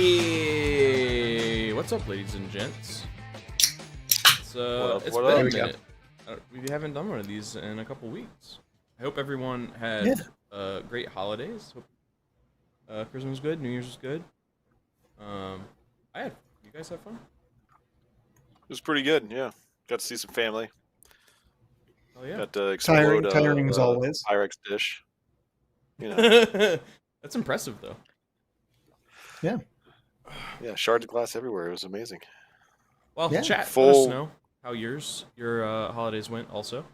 Hey, what's up, ladies and gents? It's been a minute. We haven't done one of these in a couple weeks. I hope everyone had great holidays. Hope, Christmas was good. New Year's was good. You guys have fun? It was pretty good. Yeah, got to see some family. Oh yeah. Got to explode tiring as always. Pyrex dish. You know. That's impressive, though. Yeah. Yeah, shards of glass everywhere. It was amazing. Well, Yeah. chat, Full- let us know how your holidays went. Also,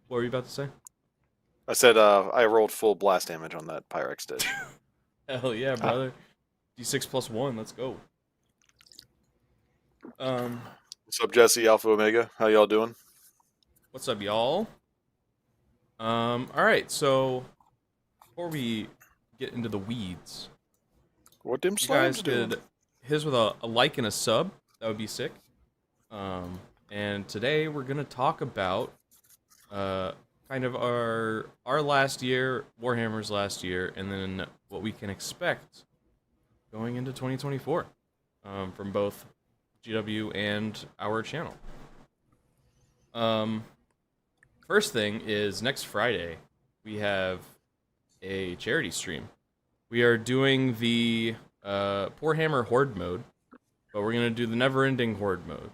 what were you about to say? I said I rolled full blast damage on that Pyrex dish. Hell yeah, brother! D6 plus 1. Let's go. What's up, Jesse, Alpha Omega? How y'all doing? What's up, y'all? All right. So before we get into the weeds, What dim you slams guys doing? could hit us with a like and a sub. That would be sick. And today we're gonna talk about kind of our last year, Warhammer's last year, and then what we can expect going into 2024 from both GW and our channel. First thing is next Friday we have a charity stream. We are doing the Warhammer Horde mode, but we're gonna do the never-ending Horde mode.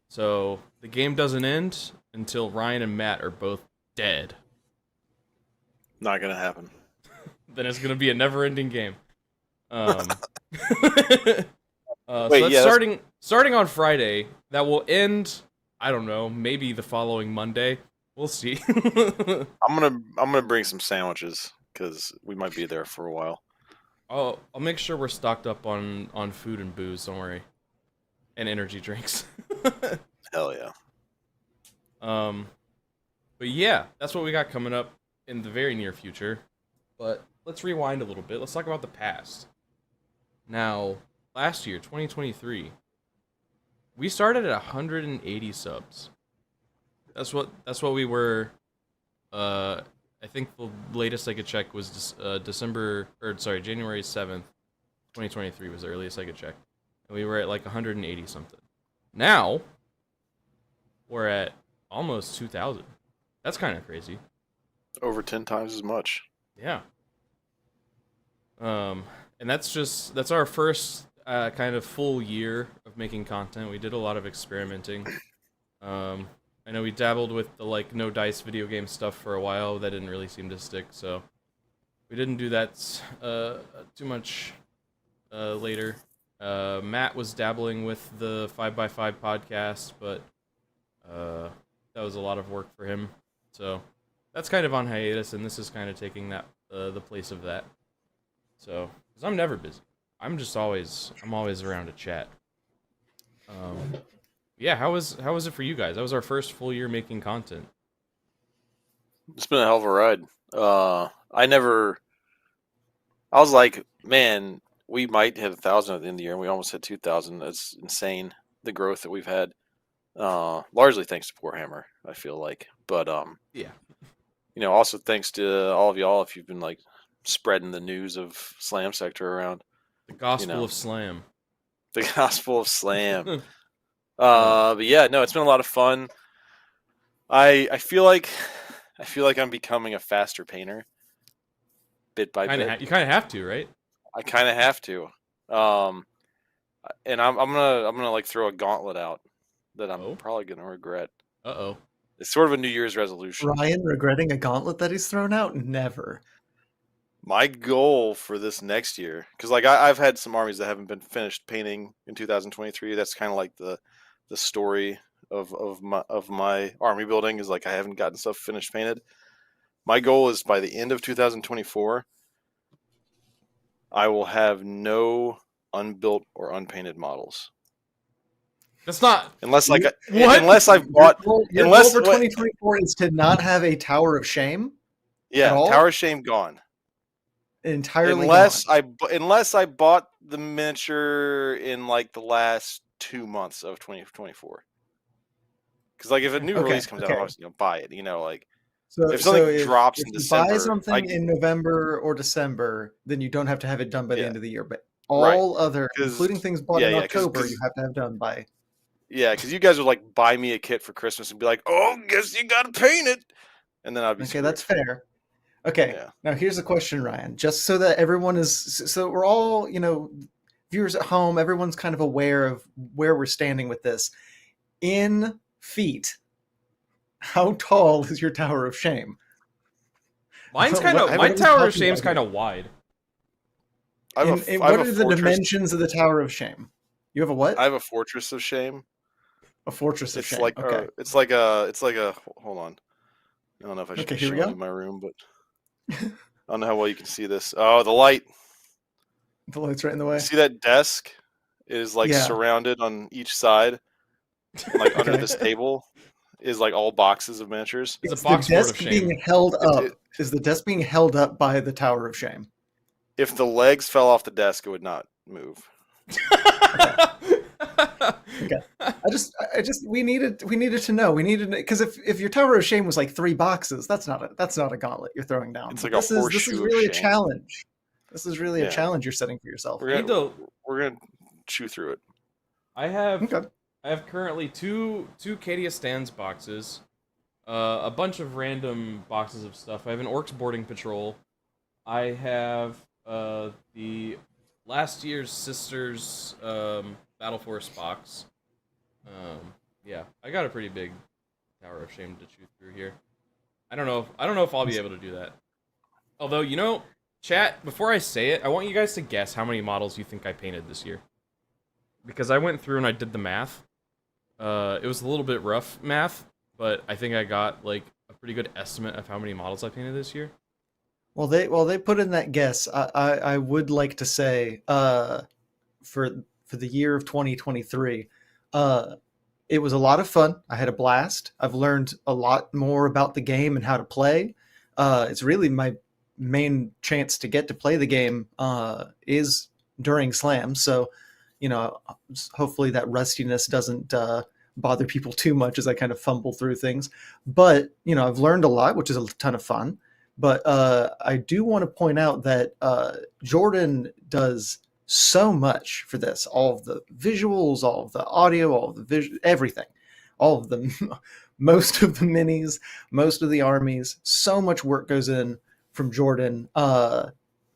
So the game doesn't end until Ryan and Matt are both dead. Not gonna happen. Then it's gonna be a never-ending game. So Wait, that's starting on Friday. That will end, I don't know, maybe the following Monday. We'll see. I'm gonna bring some sandwiches because we might be there for a while. I'll make sure we're stocked up on food and booze. Don't worry, and energy drinks. Hell yeah. But yeah, that's what we got coming up in the very near future. But let's rewind a little bit. Let's talk about the past. Now, last year, 2023, we started at 180 subs. That's what we were. I think the latest I could check was January 7th, 2023 was the earliest I could check. And we were at like 180 something. Now, we're at almost 2,000. That's kind of crazy. Over 10 times as much. Yeah. And that's our first kind of full year of making content. We did a lot of experimenting. I know we dabbled with the like no dice video game stuff for a while. That didn't really seem to stick, so we didn't do that too much later. Matt was dabbling with the 5x5 podcast, but that was a lot of work for him. So that's kind of on hiatus, and this is kind of taking that the place of that. So, because I'm never busy, I'm always around to chat. Yeah, how was it for you guys? That was our first full year making content. It's been a hell of a ride. I was like, man, we might hit 1,000 at the end of the year, and we almost hit 2,000. That's insane, the growth that we've had. Largely thanks to Warhammer, I feel like. But Yeah. Also thanks to all of y'all if you've been like spreading the news of Slam Sector around. The gospel of Slam. The gospel of Slam. But yeah, no, it's been a lot of fun. I feel like I'm becoming a faster painter, bit by bit. You kind of have to, right? I kind of have to. And I'm gonna like throw a gauntlet out that I'm probably gonna regret. Uh-oh. It's sort of a New Year's resolution. Ryan regretting a gauntlet that he's thrown out? Never. My goal for this next year, because like I've had some armies that haven't been finished painting in 2023. That's kind of like the story of my army building is like I haven't gotten stuff finished painted. My goal is by the end of 2024, I will have no unbuilt or unpainted models. That's not Unless like what? unless I've bought Your goal for 2024 is to not have a Tower of Shame. Yeah, at all? Tower of Shame gone. Entirely Unless gone. I bought the miniature in like the last 2 months of 2024. Because like if a new release comes out, obviously buy it. Like So if something drops if in you December, buy something in November or December, then you don't have to have it done by the Yeah. end of the year. But Right. all other, 'Cause including things bought in yeah, October, because you have to have done by. yeah, because you guys would like buy me a kit for Christmas and be like, "Oh, guess you gotta paint it," and then I'd be Okay, screwed. that's fair. Okay, Yeah. now here's a question, Ryan. Just so that everyone is, so we're all, viewers at home, everyone's kind of aware of where we're standing with this. In feet, how tall is your Tower of Shame? Mine's kind of What my are we Tower of talking Shame's about here? kind of wide. I have In I have what a are the fortress. dimensions of the Tower of Shame? You have a what? I have a fortress of shame. A Fortress of It's Shame. like Okay. it's like a. Hold on. I don't know if I should Okay, be here we showing you go. my room, but I don't know how well you can see this. Oh, the light. The light's right in the You way. see that desk is like Yeah. surrounded on each side, and like under Okay. this table is like all boxes of miniatures. It's a Is the box fort of desk shame. being held It, up? Is the desk being held up by the Tower of Shame? if the legs fell off the desk, it would not move. Okay. We needed to know. We needed, because if your Tower of Shame was like 3 boxes, that's not a gauntlet you're throwing down. It's But like a this is horseshoe of really a shame. challenge. This is really a Yeah. challenge you're setting for yourself. We're gonna chew through it. I have Okay. currently two Cadia Stands boxes, a bunch of random boxes of stuff. I have an Orcs boarding patrol. I have the last year's Sisters Battle Force box. Yeah, I got a pretty big Tower of Shame to chew through here. I don't know if I'll be able to do that. Although, chat, before I say it, I want you guys to guess how many models you think I painted this year. Because I went through and I did the math. It was a little bit rough math, but I think I got like a pretty good estimate of how many models I painted this year. Well, they put in that guess. I would like to say, for the year of 2023, it was a lot of fun. I had a blast. I've learned a lot more about the game and how to play. It's really my main chance to get to play the game is during Slam. So, hopefully that rustiness doesn't bother people too much as I kind of fumble through things. But, I've learned a lot, which is a ton of fun. But I do want to point out that Jordan does so much for this. All of the visuals, all of the audio, all of the everything. All of them, most of the minis, most of the armies. So much work goes in from Jordan.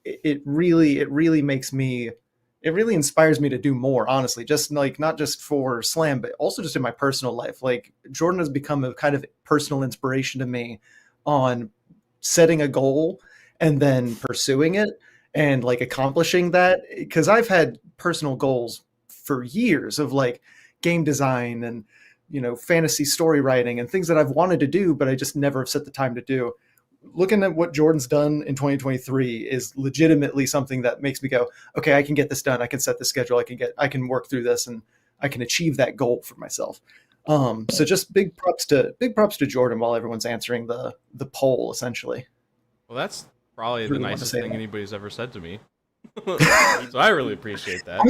It really makes me, it really inspires me to do more, honestly. Just like, not just for Slam, but also just in my personal life. Like, Jordan has become a kind of personal inspiration to me on setting a goal and then pursuing it and like accomplishing that, because I've had personal goals for years of like game design and fantasy story writing and things that I've wanted to do, but I just never have set the time to do. Looking at what Jordan's done in 2023 is legitimately something that makes me go, okay, I can get this done. I can set the schedule. I can work through this and I can achieve that goal for myself. So just big props to Jordan while everyone's answering the poll, essentially. Well, that's probably the Really want to nicest say thing that. anybody's ever said to me. So I really appreciate that.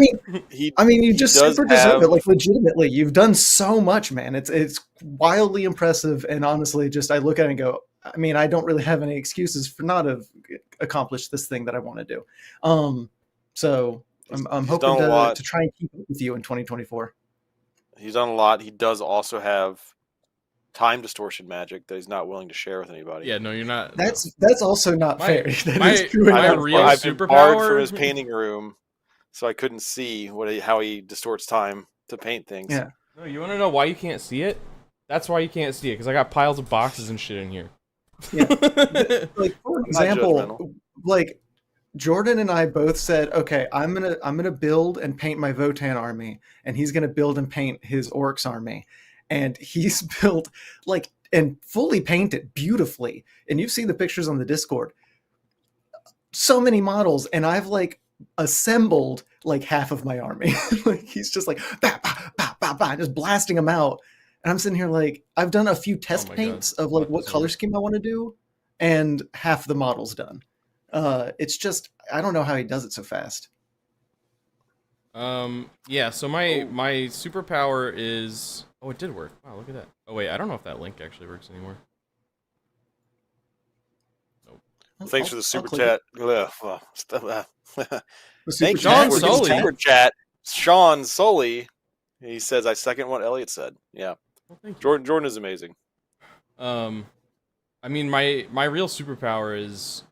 You just does super deserve have- it. Like, legitimately, you've done so much, man. It's wildly impressive, and honestly, just I look at it and go, I don't really have any excuses for not have accomplished this thing that I want to do. So I'm He's hoping done a lot. to try and keep up with you in 2024. He's done a lot. He does also have time distortion magic that he's not willing to share with anybody. Yeah, no, you're not. That's also not fair. That my- is true. my enough. real I've been superpower- barred from his painting room, so I couldn't see how he distorts time to paint things. Yeah. No, you want to know why you can't see it? That's why you can't see it, because I got piles of boxes and shit in here. Yeah. Like, for example, like Jordan and I both said, okay, I'm gonna build and paint my Votan army, and he's gonna build and paint his Orcs army, and he's built like and fully painted beautifully. And you've seen the pictures on the Discord. So many models, and I've like assembled like half of my army. Like, he's just like bah, bah, bah, bah, bah, just blasting them out. And I'm sitting here like, I've done a few test my paints God. of like what color scheme I want to do, and half the model's done. It's just, I don't know how he does it so fast. Yeah, so my superpower is... Oh, it did work. Wow, look at that. Oh, wait, I don't know if that link actually works anymore. Nope. Thanks for the super click chat. Thank The super you Sean for the Sully. super chat. Sean Sully. He says, I second what Elliot said. Yeah. Well, thank you. Jordan is amazing. I mean, my real superpower is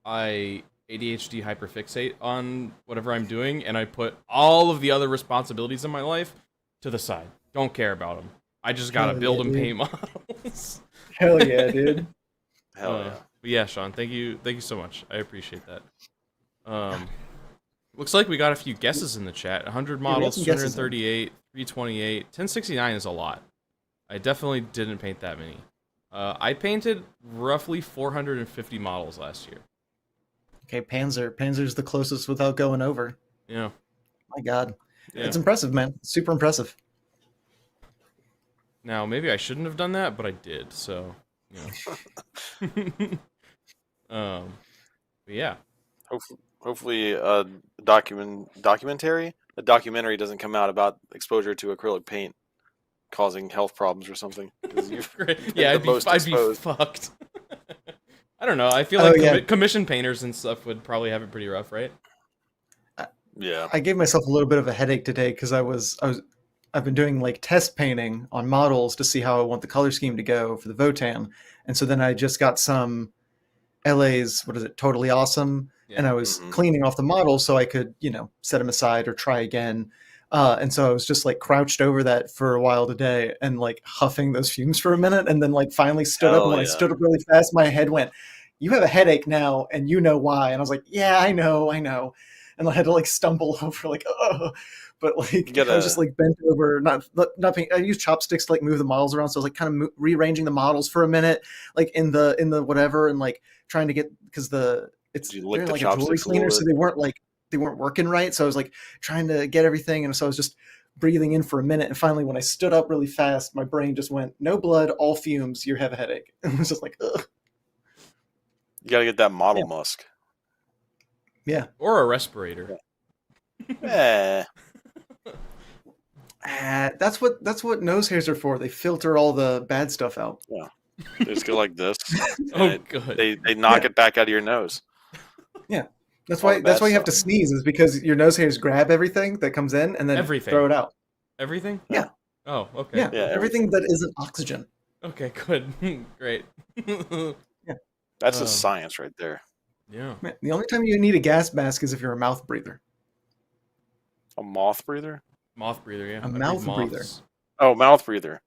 I ADHD hyperfixate on whatever I'm doing, and I put all of the other responsibilities in my life to the side. Don't care about them. I just gotta build and paint models. Hell yeah, dude. Hell yeah. But yeah, Sean, thank you so much. I appreciate that. Looks like we got a few guesses in the chat. 100 models, 238, 328, 1069 is a lot. I definitely didn't paint that many. I painted roughly 450 models last year. Okay, Panzer. Panzer's the closest without going over. Yeah. My God. Yeah. It's impressive, man. Super impressive. Now, maybe I shouldn't have done that, but I did, so, you know. But yeah. Hopefully a documentary doesn't come out about exposure to acrylic paint causing health problems or something. Yeah, I'd be fucked. I don't know. I feel like commission painters and stuff would probably have it pretty rough, right? Yeah. I gave myself a little bit of a headache today because I've been doing like test painting on models to see how I want the color scheme to go for the Votan, and so then I just got some LA's Totally Awesome, and I was cleaning off the models so I could set them aside or try again. And so I was just like crouched over that for a while today and like huffing those fumes for a minute, and then like finally stood up. And when I stood up really fast, my head went, "You have a headache now, and you know why." And I was like, "Yeah, I know." And I had to like stumble over, like, oh, but like I was just like bent over, not I used chopsticks to like move the models around, so I was like kind of rearranging the models for a minute, like in the whatever, and like trying to get because they're like a jewelry cleaner, so they weren't working right. So I was like trying to get everything, and so I was just breathing in for a minute, and finally when I stood up really fast, my brain just went, "No blood, all fumes. You have a headache." And I was just like, ugh. You gotta get that model musk. Yeah. Or a respirator. Yeah. That's what nose hairs are for. They filter all the bad stuff out. Yeah. They just go like this. Good. They knock it back out of your nose. Yeah. That's why you have to sneeze, is because your nose hairs grab everything that comes in and then throw it out. Everything? Yeah. Oh, okay. Yeah, everything that isn't oxygen. Okay, good. Great. Yeah. That's a science right there. Yeah. The only time you need a gas mask is if you're a mouth breather. A moth breather? Moth breather, yeah. A mouth breather. Oh, mouth breather.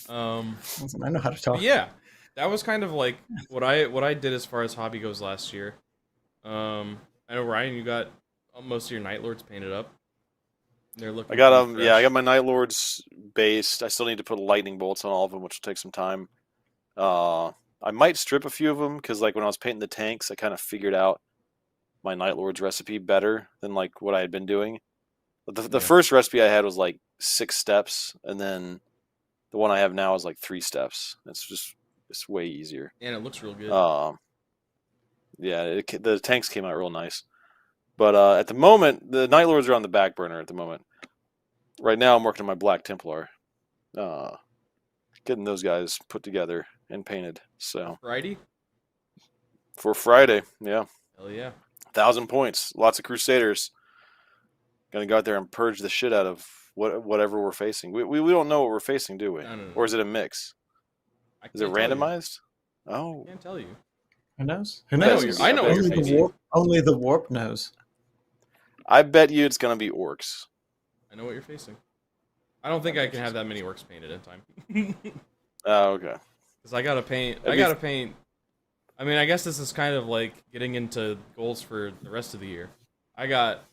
Listen, I know how to talk. Yeah. That was kind of like what I did as far as hobby goes last year. I know, Ryan, you got most of your Night Lords painted up. They're looking. I got I got my Night Lords based. I still need to put lightning bolts on all of them, which will take some time. I might strip a few of them because, like, when I was painting the tanks, I kind of figured out my Night Lords recipe better than like what I had been doing. But the first recipe I had was like 6 steps, and then the one I have now is like 3 steps. It's way easier. And it looks real good. Yeah, the tanks came out real nice. But at the moment, the Night Lords are on the back burner at the moment. Right now, I'm working on my Black Templar. Getting those guys put together and painted. So Friday? For Friday, yeah. Hell yeah. 1,000 points. Lots of Crusaders. Gonna go out there and purge the shit out of whatever we're facing. We don't know what we're facing, do we? No. Or is it a mix? Is it randomized? Oh. I can't tell you. Who knows? I know what you're facing. Only the warp knows. I bet you it's gonna be orcs. I know what you're facing. I don't think I can have that many orcs painted in time. Oh, okay. Because I gotta paint. I mean, I guess this is kind of like getting into goals for the rest of the year. I got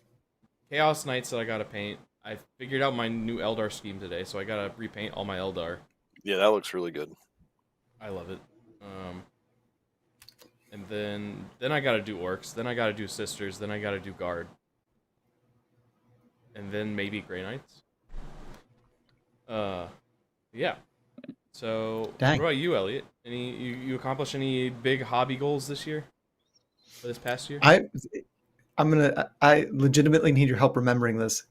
Chaos Knights that I gotta paint. I figured out my new Eldar scheme today, so I gotta repaint all my Eldar. Yeah, that looks really good. I love it. And then I gotta do orcs. Then I gotta do sisters. Then I gotta do guard. And then maybe Grey Knights. Yeah. So, Dang. What about you, Elliot? You accomplish any big hobby goals this year? For this past year? I legitimately need your help remembering this.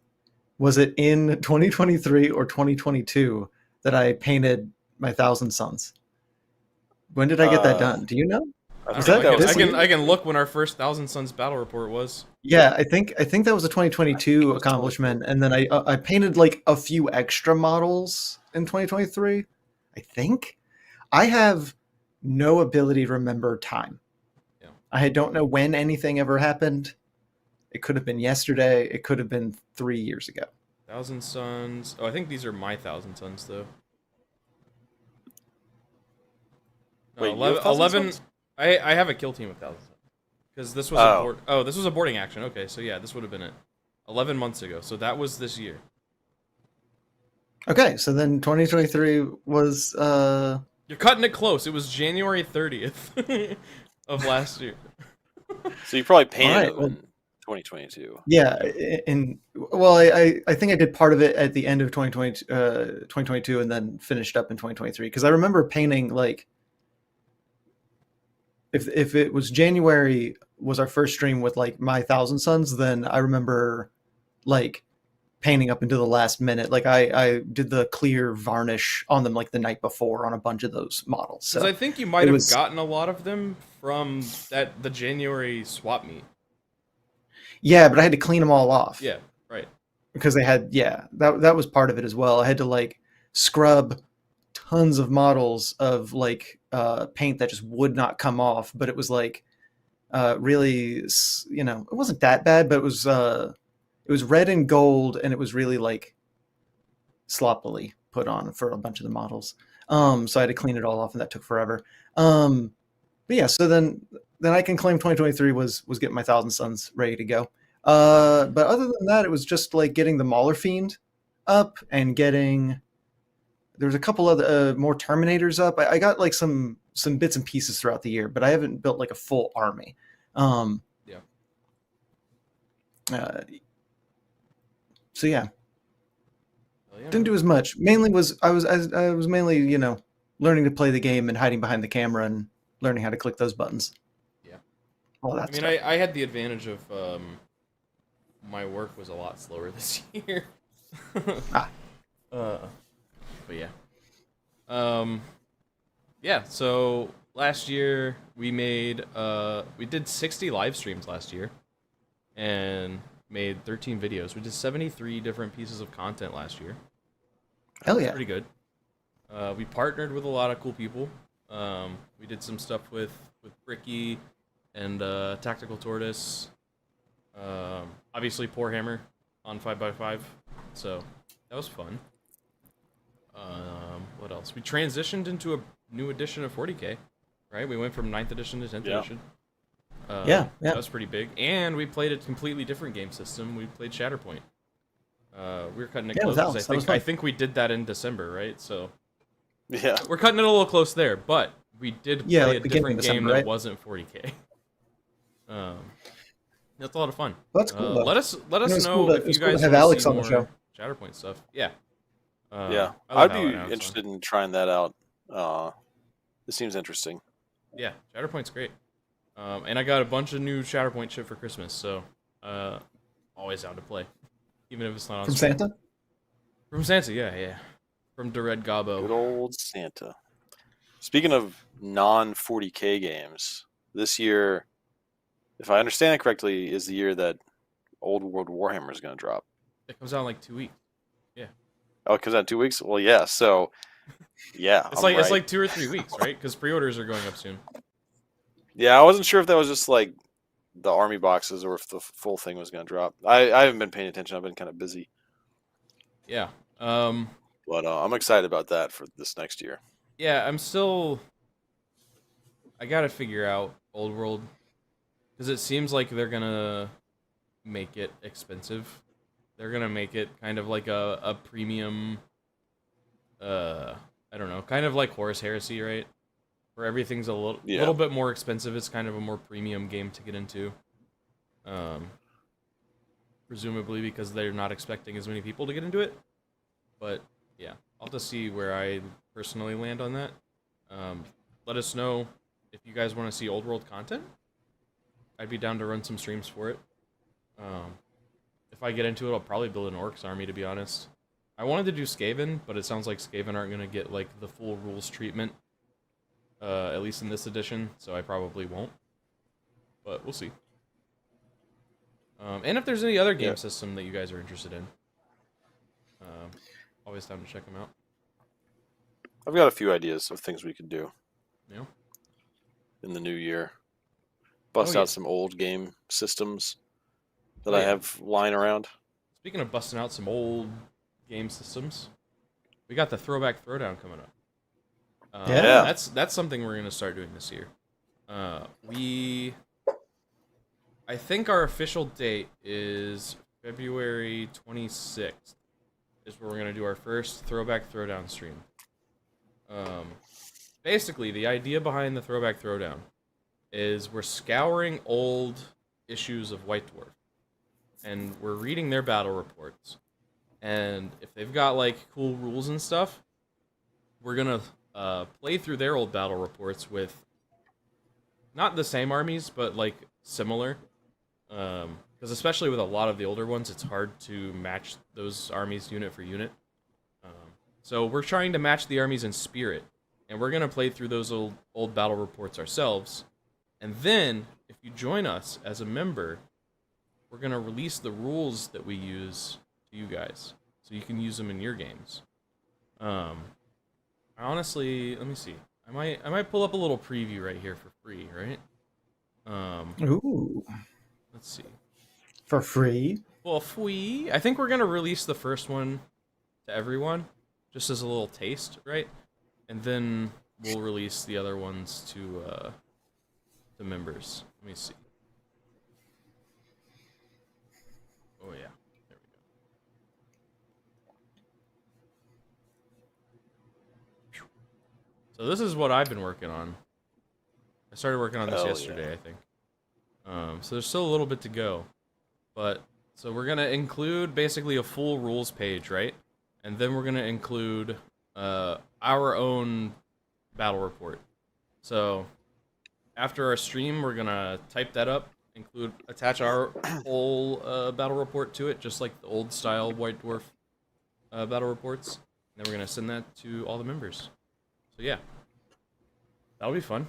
Was it in 2023 or 2022 that I painted my 1,000 Suns? When did I get that Uh, done? Do you know? I I Was don't know. think that that was this year? I can look when our first Thousand Suns battle report was. Yeah, I think that was a I think 2022 it was 24. accomplishment, and then I painted like a few extra models in 2023. I think I have no ability to remember time. Yeah. I don't know when anything ever happened. It could have been yesterday. It could have been 3 years ago. Thousand Suns. Oh, I think these are my Thousand Suns though. No, Wait, you have 11. Thousand Suns? I have a kill team of Thousand Suns because this was a Oh, board. Oh, this was a boarding action. Okay, so yeah, this would have been it. 11 months ago. So that was this year. Okay, so then 2023 was You're cutting it close. It was January 30th of last year. so you probably all painted right. them Well, in 2022. yeah, in well, I think I did part of it at the end of 2022 and then finished up in 2023 because I remember painting like if it was January was our first stream with like my Thousand Suns, then I remember like painting up into the last minute. Like I did the clear varnish on them like the night before on a bunch of those models. Because So I think you it might have was gotten a lot of them from the January swap meet. yeah, but I had to clean them all off Yeah, right. because they had yeah that was part of it as well. I had to like scrub tons of models of like paint that just would not come off, but it was like really it wasn't that bad, but it was red and gold and it was really like sloppily put on for a bunch of the models. So I had to clean it all off and that took forever. But yeah, so then I can claim 2023 was getting my Thousand Suns ready to go. But other than that, it was just like getting the Mauler Fiend up and getting there was a couple other more Terminators up. I got like some bits and pieces throughout the year, but I haven't built like a full army. Yeah. Uh, so yeah, Well, yeah, didn't man. do as much. Mainly was I was mainly learning to play the game and hiding behind the camera and learning how to click those buttons. Yeah. All I that mean, stuff. I had the advantage of my work was a lot slower this year. Ah, uh, but yeah. Um, yeah. So last year we did 60 live streams last year, and made 13 videos. We did 73 different pieces of content last year. hell It's yeah. pretty good. We partnered with a lot of cool people. We did some stuff with Bricky and Tactical Tortoise. Obviously, Poor Hammer on 5x5. So that was fun. What else? We transitioned into a new edition of 40K. Right? We went from 9th edition to 10th Yeah. edition. Yeah. That was pretty big. And we played a completely different game system. We played Shatterpoint. We were cutting it Yeah, close with 'cause Alex. That was fun. I think we did that in December, right? So Yeah. we're cutting it a little close there, but we did Yeah, play like a beginning of different game December, that right? wasn't 40K. Um, that's a lot of fun. That's cool though. Let us It's know cool to, if you it's cool to guys have want to Alex see on the more show. Shatterpoint stuff. Yeah. Yeah. I love I'd be having Alex on. interested in trying that out. This seems interesting. Yeah, Shatterpoint's great. And I got a bunch of new Shatterpoint shit for Christmas, so always down to play, even if it's not on From stream. Santa? From Santa, yeah. From Dered Good Gobbo. old Santa. Speaking of non 40K games, this year, if I understand it correctly, is the year that Old World Warhammer is going to drop. It comes out in like 2 weeks. Oh, it comes out in 2 weeks? Well, yeah. So, yeah, It's I'm like right. 2 or 3 weeks, right? Because pre-orders are going up soon. Yeah, I wasn't sure if that was just like the army boxes or if the full thing was going to drop. I haven't been paying attention. I've been kind of busy. Yeah. But I'm excited about that for this next year. Yeah, I gotta figure out Old World because it seems like they're gonna make it expensive. They're gonna make it kind of like a premium. I don't know, kind of like Horus Heresy, right? Where everything's a little bit more expensive. It's kind of a more premium game to get into. Presumably because they're not expecting as many people to get into it. But yeah, I'll have to see where I personally land on that. Let us know if you guys want to see Old World content. I'd be down to run some streams for it. If I get into it, I'll probably build an Orcs army, to be honest. I wanted to do Skaven, but it sounds like Skaven aren't going to get like the full rules treatment at least in this edition, so I probably won't. But we'll see. And if there's any other game system that you guys are interested in, always down to check them out. I've got a few ideas of things we could do. Yeah. In the new year, bust out some old game systems that I have lying around. Speaking of busting out some old game systems, we got the Throwback Throwdown coming up. That's something we're gonna start doing this year. I think our official date is February 26th. Is where we're gonna do our first Throwback Throwdown stream. Basically, the idea behind the Throwback Throwdown is we're scouring old issues of White Dwarf, and we're reading their battle reports. And if they've got like cool rules and stuff, we're gonna play through their old battle reports with not the same armies, but like similar. Because especially with a lot of the older ones, it's hard to match those armies unit for unit. So we're trying to match the armies in spirit, and we're gonna play through those old battle reports ourselves. And then, if you join us as a member, we're gonna release the rules that we use to you guys, so you can use them in your games. Honestly, let me see. I might pull up a little preview right here for free, right? Ooh. Let's see. For free? Well, I think we're gonna release the first one to everyone, just as a little taste, right? And then we'll release the other ones to the members. Let me see. Oh yeah, there we go. So this is what I've been working on. I started working on this yesterday, I think. So there's still a little bit to go. But, so we're going to include basically a full rules page, right? And then we're going to include our own battle report. So, after our stream, we're going to type that up, attach our whole battle report to it, just like the old style White Dwarf battle reports. And then we're going to send that to all the members. So yeah, that'll be fun.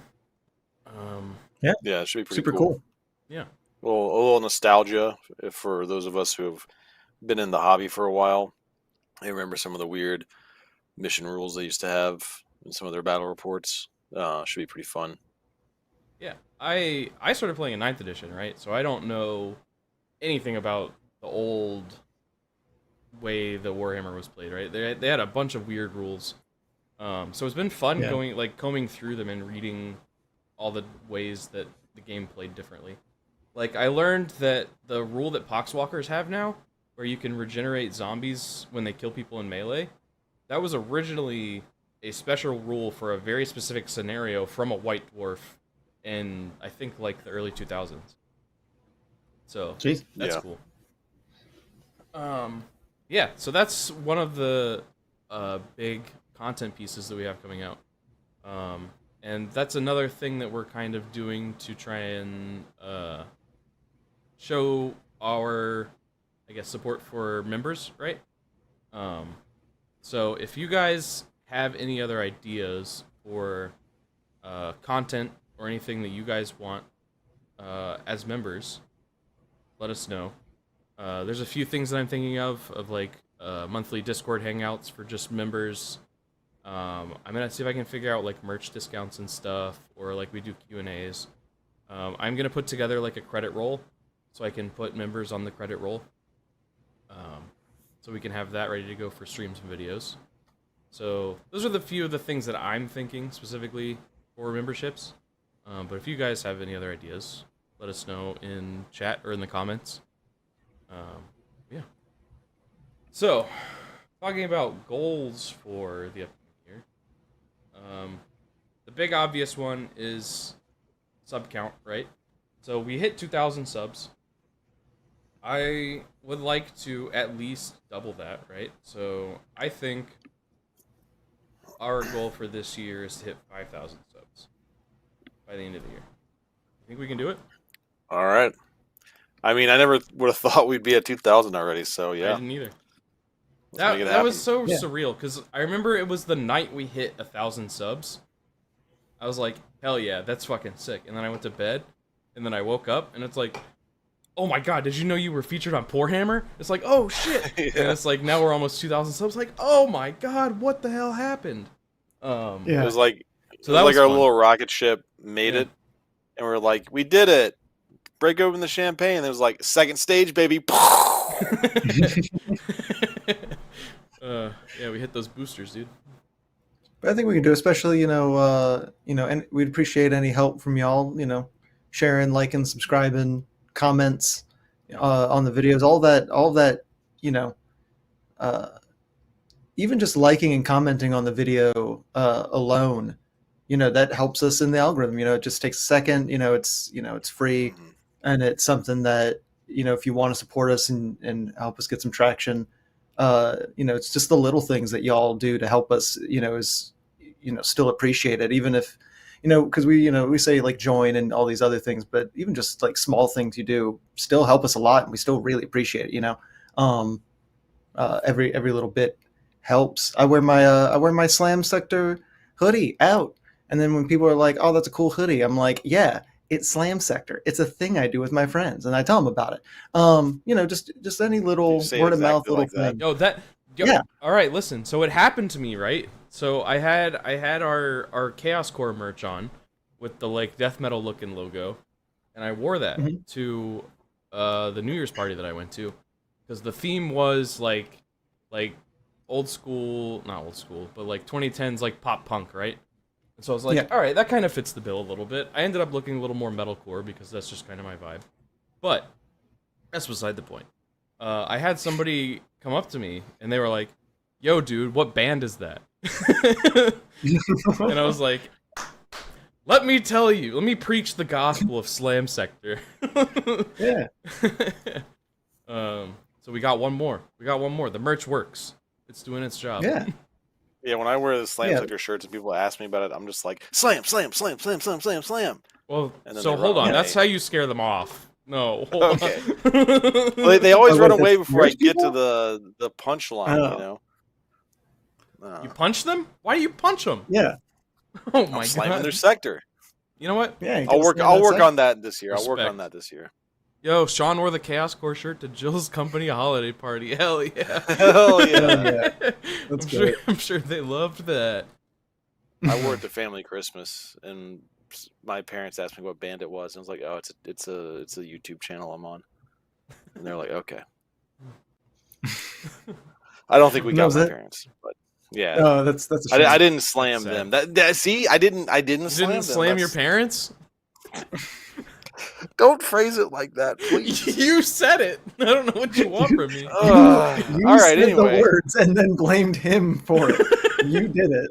Yeah, it should be pretty super cool. Yeah. Well, a little nostalgia for those of us who have been in the hobby for a while. I remember some of the weird mission rules they used to have in some of their battle reports. Should be pretty fun. Yeah, I started playing in 9th edition, right? So I don't know anything about the old way the Warhammer was played, right? They had a bunch of weird rules. So it's been fun combing through them and reading all the ways that the game played differently. Like, I learned that the rule that Poxwalkers have now, where you can regenerate zombies when they kill people in melee, that was originally a special rule for a very specific scenario from a White Dwarf in, I think, like, the early 2000s. So, that's cool. Yeah, so that's one of the big content pieces that we have coming out. And that's another thing that we're kind of doing to try and show our, I guess, support for members, right? So if you guys have any other ideas for content or anything that you guys want as members, let us know. There's a few things that I'm thinking of like monthly Discord hangouts for just members. I'm gonna see if I can figure out like merch discounts and stuff, or like we do Q&As. I'm gonna put together like a credit roll, so I can put members on the credit roll. So we can have that ready to go for streams and videos. So those are the few of the things that I'm thinking specifically for memberships. But if you guys have any other ideas, let us know in chat or in the comments. Yeah. So, talking about goals for the upcoming year. The big obvious one is sub count, right? So we hit 2,000 subs. I would like to at least double that, right? So I think our goal for this year is to hit 5,000 subs by the end of the year. You think we can do it? All right. I mean, I never would have thought we'd be at 2,000 already, so yeah. I didn't either. That was so surreal, because I remember it was the night we hit 1,000 subs. I was like, hell yeah, that's fucking sick. And then I went to bed, and then I woke up, and it's like, oh my god, did you know you were featured on Warhammer? It's like, oh shit. And Yeah. it's like, now we're almost 2,000 subs. Like, oh my god, what the hell happened? It Yeah. was like So that our was fun. little rocket ship made Yeah. it, and we are like, we did it. Break open the champagne. And it was like, second stage, baby. Yeah, we hit those boosters, dude. But I think we can do, especially and we'd appreciate any help from y'all. Sharing, liking, subscribing, comments on the videos, all that. You know, uh, even just liking and commenting on the video alone, that helps us in the algorithm. It just takes a second. It's free, Mhm. and it's something that if you want to support us and help us get some traction, it's just the little things that y'all do to help us. Is still appreciated, even if because we say like join and all these other things, but even just like small things you do still help us a lot, and we still really appreciate it. Um, every little bit helps. I wear my Slam Sector hoodie out, and then when people are like, "Oh, that's a cool hoodie," I'm like, "Yeah, it's Slam Sector. It's a thing I do with my friends," and I tell them about it. Just any You little say it word of mouth exactly little like that. thing. Yo, Yeah. all right, listen. So it happened to me, right? So I had our Chaos Core merch on with the like death metal looking logo, and I wore that Mhm. to the New Year's party that I went to, because the theme was like old school, not old school, but like 2010s like pop punk, right? And so I was like, Yeah. all right, that kind of fits the bill a little bit. I ended up looking a little more metalcore because that's just kind of my vibe. But that's beside the point. I had somebody come up to me and they were like, "Yo, dude, what band is that?" And I was like, "Let me tell you. Let me preach the gospel of Slam Sector." Yeah. So we got one more. The merch works. It's doing its job. Yeah. Yeah, when I wear the Slam Yeah. Sector shirts and people ask me about it, I'm just like, slam, slam, slam, slam, slam, slam, slam. Well, And then so they hold run on. away. That's how you scare them off. No, hold Okay. on. Well, they always Oh, run wait, away that's before I yours, get to people? the punchline, Oh. You punch them? Why do you punch them? Yeah. Oh I'm my slamming their god. sector. You know what? Yeah. You I'll gotta work. slam I'll that work sector. on that this year. I'll work on Respect. that this year. Yo, Sean wore the Chaos Core shirt to Jill's company holiday party. Hell yeah. Hell yeah! Yeah. That's great. I'm sure they loved that. I wore it to family Christmas, and my parents asked me what band it was, and I was like, "Oh, it's a YouTube channel I'm on," and they're like, "Okay." I don't think we No, got is my that? parents, but yeah, Oh, that's a I shame. didn't slam sad. them. That see, I didn't You slam didn't them. slam your parents? Don't phrase it like that, please. You said it. I don't know what you want from me. You All right. said the Anyway, words and then blamed him for it. You did it.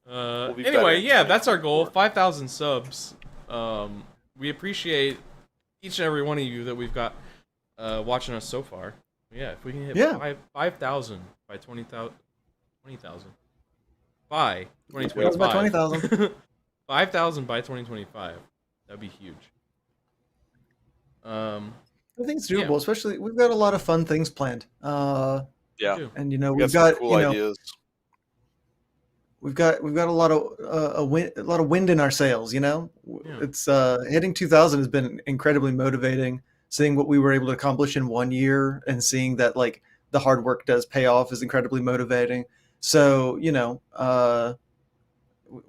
We'll be better Anyway, in yeah, that's our goal. 2024. 5,000 subs. We appreciate each and every one of you that we've got watching us so far. Yeah, if we can hit Yeah. 5,000 by 20,000 by That was by 2025. 20,000. 5,000 by 2025. That'd be huge. I think it's Yeah. doable, especially we've got a lot of fun things planned. Yeah, And we we've got some got cool ideas. we've got a lot of a lot of wind in our sails. Yeah. It's hitting 2,000 has been incredibly motivating. Seeing what we were able to accomplish in 1 year and seeing that like the hard work does pay off is incredibly motivating. So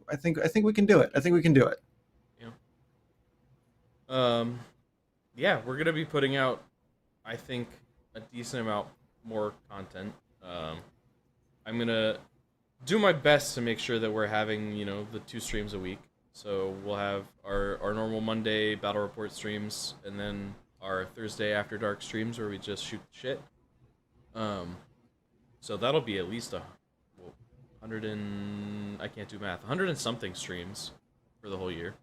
I think we can do it. I think we can do it. Yeah, we're gonna be putting out, I think, a decent amount more content. I'm gonna do my best to make sure that we're having, the 2 streams a week. So we'll have our normal Monday battle report streams, and then our Thursday after dark streams where we just shoot the shit. So that'll be at least 100 and I can't do math, 100 and something streams for the whole year.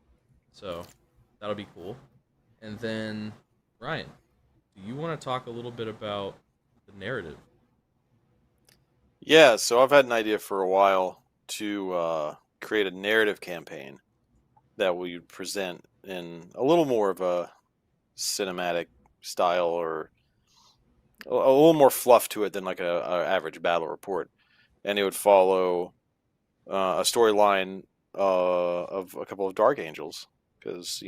So that'll be cool. And then, Ryan, do you want to talk a little bit about the narrative? Yeah, so I've had an idea for a while to create a narrative campaign that we present in a little more of a cinematic style, or a little more fluff to it than like a average battle report. And it would follow a storyline of a couple of Dark Angels, because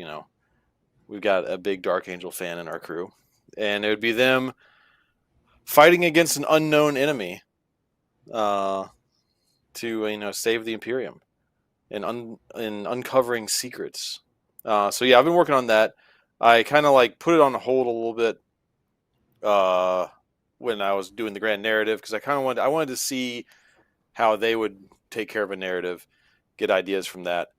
we've got a big Dark Angel fan in our crew, and it would be them fighting against an unknown enemy to save the Imperium and uncovering secrets. So yeah, I've been working on that. I kind of like put it on hold a little bit when I was doing the grand narrative, because I wanted to see how they would take care of a narrative, get ideas from that,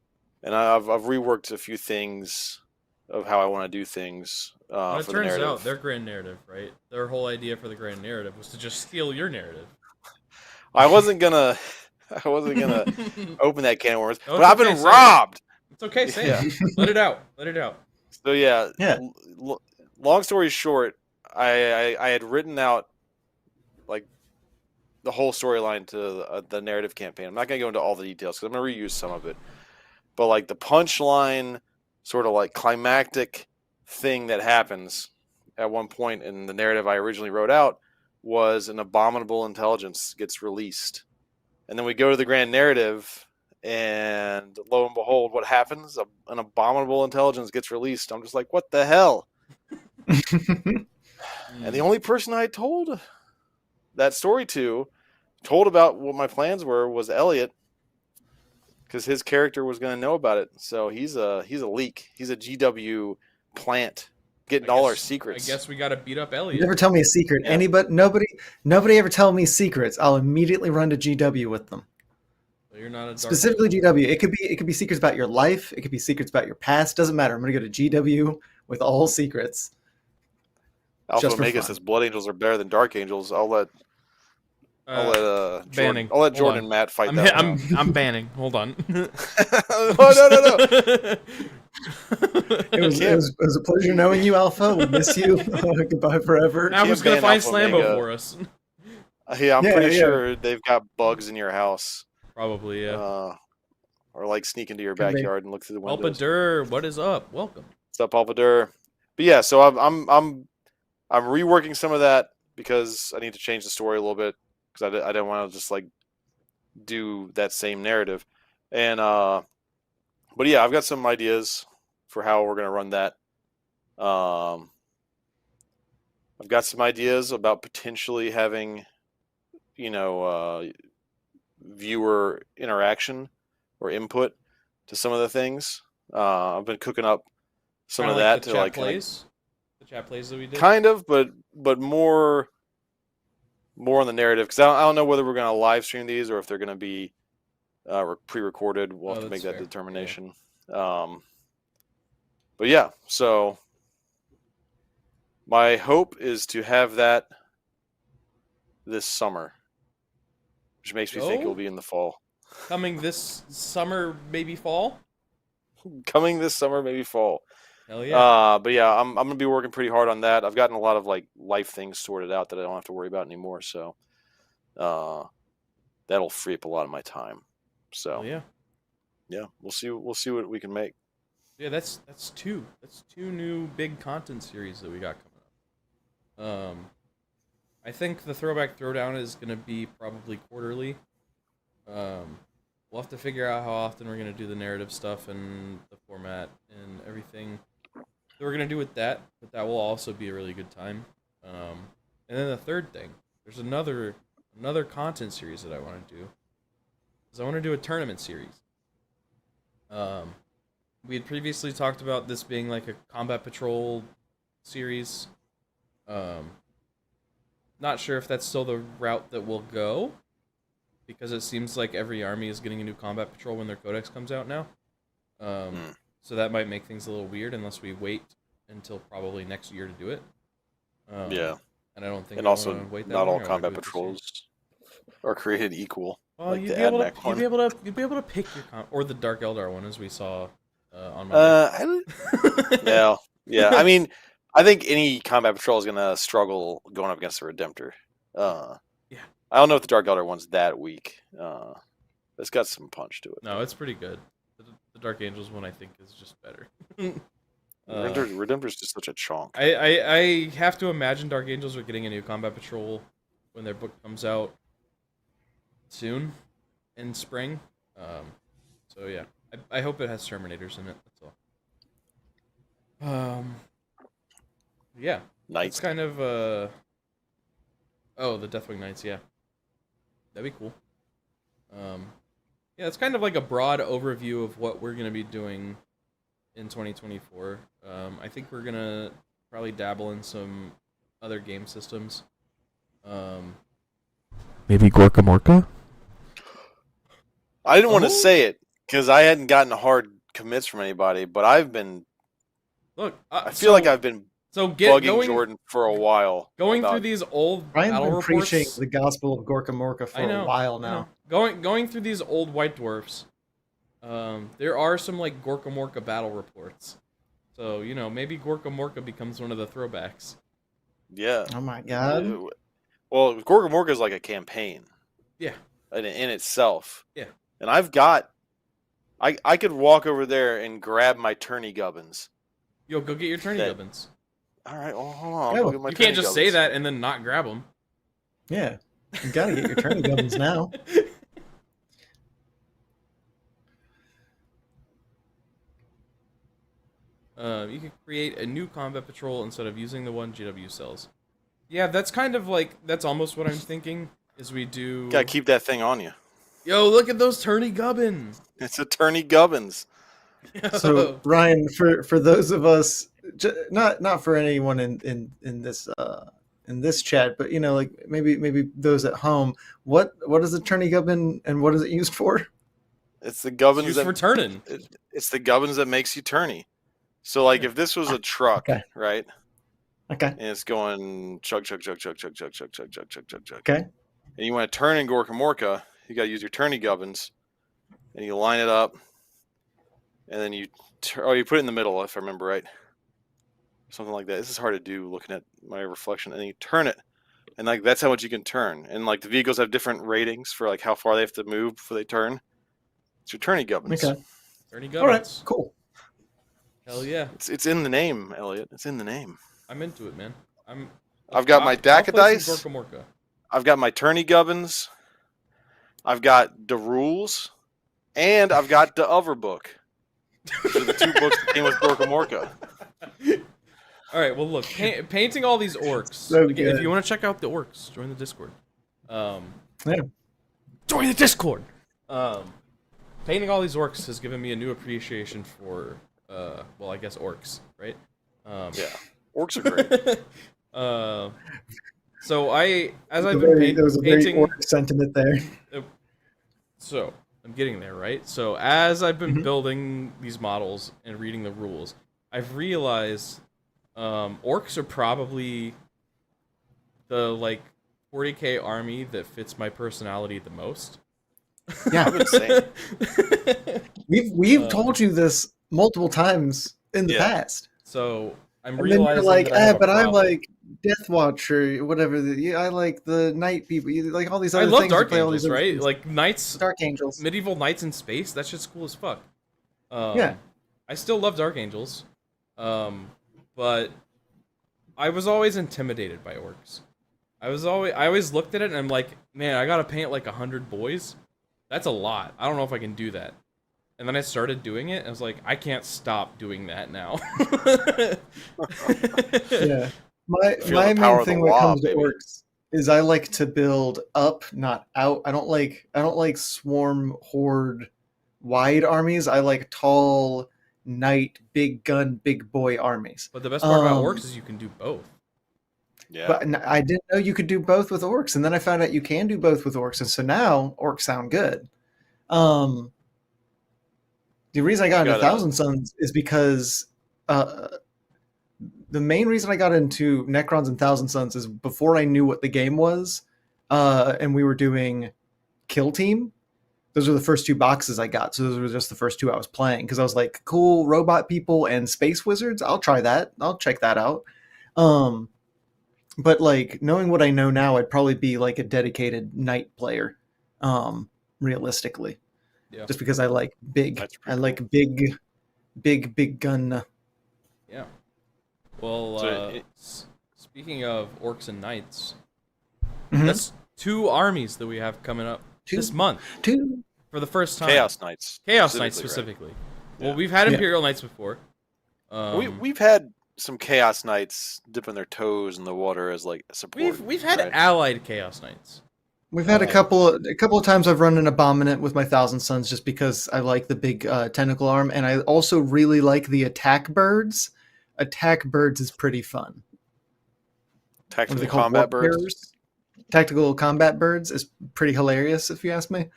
and I've reworked a few things of how I want to do things But it for the turns narrative. out their grand narrative, right? Their whole idea for the grand narrative was to just steal your narrative. I wasn't gonna open that can of worms, No, but it's I've okay, been say it. robbed. It's okay, say Yeah. it. Let it out. Let it out. So yeah, Yeah. long story short, I had written out like the whole storyline to the narrative campaign. I'm not gonna go into all the details because I'm gonna reuse some of it, but like the punchline, sort of like climactic thing that happens at one point in the narrative I originally wrote out was an abominable intelligence gets released. And then we go to the grand narrative, and lo and behold, what happens? An abominable intelligence gets released. I'm just like, what the hell? And the only person I told that story told about what my plans were, was Elliot, because his character was going to know about it. So he's a leak. He's a GW plant, getting all our secrets. I guess we gotta beat up Elliot. Never tell me a secret. Yeah. Nobody ever tell me secrets. I'll immediately run to GW with them. So you're not a dark Specifically GW. It could be secrets about your life. It could be secrets about your past. Doesn't matter. I'm gonna go to GW with all secrets. Alpha Just for Omega fun. says Blood Angels are better than Dark Angels. I'll let banning. Jordan and Matt fight I'm, that. I'm banning. Hold on. Oh no. It was a pleasure knowing you, Alpha. We'll miss you. Goodbye forever. Now who's gonna ban find Alpha Slambo Omega. for us? Yeah, I'm pretty Yeah. sure they've got bugs in your house. Probably, yeah. Or like sneak into your Could be. backyard and look through the windows. Alpadur, what is up? Welcome. What's up, Alpadur? But yeah, so I'm reworking some of that because I need to change the story a little bit, because I didn't want to just like do that same narrative. And but yeah, I've got some ideas for how we're gonna run that. I've got some ideas about potentially having, viewer interaction or input to some of the things. I've been cooking up some Kinda of that the to chat like plays. The chat plays that we did. kind of, but more on the narrative, because I don't know whether we're gonna live stream these or if they're gonna be pre-recorded. We'll have to make that determination. Yeah. But yeah, so my hope is to have that this summer, which makes me think it will be in the fall. Coming this summer, maybe fall. Coming this summer, maybe fall. Hell yeah. But yeah, I'm gonna be working pretty hard on that. I've gotten a lot of like life things sorted out that I don't have to worry about anymore. So, that'll free up a lot of my time. So Hell yeah, we'll see what we can make. Yeah, that's two new big content series that we got coming up. I think the Throwback Throwdown is gonna be probably quarterly. We'll have to figure out how often we're gonna do the narrative stuff and the format and everything that we're gonna do with that, but that will also be a really good time. And then the third thing, there's another content series that I want to do, is I want to do a tournament series. We had previously talked about this being like a combat patrol series. Not sure if that's still the route that we'll go, because it seems like every army is getting a new combat patrol when their codex comes out now. So that might make things a little weird unless we wait until probably next year to do it. Yeah. And I don't think. And also, wait that not all long, combat patrols are created equal. Well, like you'd the be able AdMech to be able to pick your or the Dark Eldar one, as we saw on Monday. Yeah. I mean, I think any combat patrol is gonna struggle going up against a Redemptor. Yeah. I don't know if the Dark Eldar one's that weak. It's got some punch to it. No, it's pretty good. The Dark Angels one, I think, is just better. Redemptor's just such a chonk. I have to imagine Dark Angels are getting a new combat patrol when their book comes out soon in spring. So yeah, I hope it has Terminators in it. That's all. Yeah, that's Knights. kind of oh, the Deathwing Knights. Yeah, that'd be cool. Um, yeah, it's kind of like a broad overview of what we're gonna be doing in 2024. I think we're gonna probably dabble in some other game systems. Um, Maybe Gorka Morka? I didn't want to Oh. say it because I hadn't gotten hard commits from anybody, but Look, I feel like I've been bugging going Jordan for a while. through about these old Ryan's battle been reports. preaching the gospel of Gorka Morka for a while now. Going through these old White Dwarfs, there are some like Gorka Morka battle reports. So maybe Gorka Morka becomes one of the throwbacks. Yeah. Oh my god. Well, Gorka Morka is like a campaign. Yeah. In itself. Yeah. And I could walk over there and grab my tourney gubbins. Yo, go get your tourney gubbins. All right, well, hold on. Yeah, I'll go get my you can't tourney just say gubbins. that and then not grab them. Yeah. You gotta get your tourney gubbins now. You can create a new combat patrol instead of using the one GW sells. Yeah, that's kind of like, that's almost what I'm thinking, is we do... Gotta keep that thing on you. Yo, look at those tourney gubbins! It's a tourney gubbins. So Ryan, for those of us, not for anyone in this chat, but like maybe those at home, what is a tourney gubbin and what is it used for? It's the gubbins It's used for turning. It's the gubbins that makes you tourney. So like if this was a truck, Okay. right? Okay. And it's going chug chug chug chug chug chug chug chug chug chug chug chug. Okay. And you want to turn in Gorka Morka, you got to use your tourney gubbins, and you line it up, and then you put it in the middle if I remember right, something like that. This is hard to do looking at my reflection, and then you turn it, and like that's how much you can turn. And like the vehicles have different ratings for like how far they have to move before they turn. It's your tourney gubbins. Okay. Tourney gubbins. All right. Cool. Hell yeah. It's in the name, Elliot. It's in the name. I'm into it, man. I've got my Daka dice. Gorka Morka. I've got my tourney gubbins. I've got the rules, and I've got the other book. Which are the two books that came with Gorka Morka. All right. Well, look, painting all these orcs. So Again, good. if you want to check out the orcs, join the Discord. Yeah. Join the Discord. Painting all these orcs has given me a new appreciation for, well, I guess orcs, right? Yeah, orcs are great. So as I've There been was a very painting, orc sentiment there. so I'm getting there, right? So as I've been building these models and reading the rules, I've realized orcs are probably the like 40k army that fits my personality the most. Yeah, I've been saying. we've told you this multiple times in the past. So I'm And then you're realizing like, that I have a but I problem. like Death Watch or whatever. I like the Night People. You like all these I other love things. You Dark play all Angels, these other right? things. Like knights, Dark Angels. medieval knights in space. That shit's cool as fuck. Yeah. I still love Dark Angels, but I was always intimidated by orcs. I always looked at it and I'm like, man, I gotta paint like 100 boys. That's a lot. I don't know if I can do that. And then I started doing it, and I was like, I can't stop doing that now. Yeah. My Feel the power main of thing the when it law, comes to baby. orcs is I like to build up, not out. I don't like swarm horde wide armies. I like tall knight, big gun, big boy armies. But the best part about orcs is you can do both. Yeah. But I didn't know you could do both with orcs, and then I found out you can do both with orcs, and so now orcs sound good. The reason I got into Thousand Sons is because the main reason I got into Necrons and Thousand Sons is before I knew what the game was, and we were doing Kill Team. Those were the first two boxes I got, so those were just the first two I was playing because I was like, cool, robot people and space wizards. I'll try that. I'll check that out. But like knowing what I know now, I'd probably be like a dedicated knight player, realistically. Yeah. Just because I like big, I like big gun. Yeah. Well, speaking of orcs and knights, that's 2 armies that we have coming up this month. for the first time. Chaos Knights. Chaos Knights right? specifically. Yeah. Well, we've had Yeah. Imperial Knights before. We've had some Chaos Knights dipping their toes in the water as like support. We've had right? allied Chaos Knights. We've had a Right. couple of times I've run an Abominant with my Thousand Suns just because I like the big tentacle arm, and I also really like the attack birds. Attack birds is pretty fun. What are Tactical they called? combat Warp birds. bearers? Tactical combat birds is pretty hilarious, if you ask me.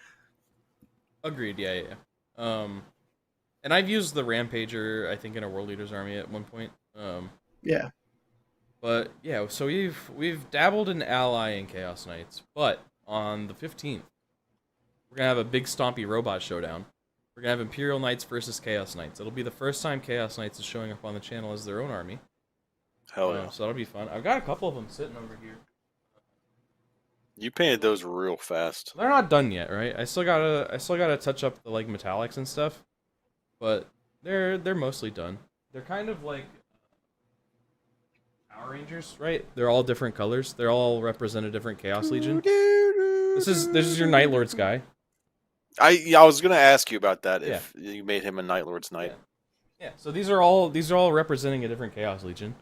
Agreed. Yeah. And I've used the Rampager, I think, in a World Leaders Army at one point. Yeah. But yeah, so we've dabbled in ally and Chaos Knights, but on the 15th, we're gonna have a big stompy robot showdown. We're gonna have Imperial Knights versus Chaos Knights. It'll be the first time Chaos Knights is showing up on the channel as their own army. Hell yeah! So that'll be fun. I've got a couple of them sitting over here. You painted those real fast. They're not done yet, right? I still gotta touch up the like metallics and stuff, but they're mostly done. They're kind of like Power Rangers, right? They're all different colors. They're all represent a different Chaos Legion. This is your Night Lords guy. I was gonna ask you about that if you made him a Night Lord's Knight. Yeah. So these are all representing a different Chaos Legion.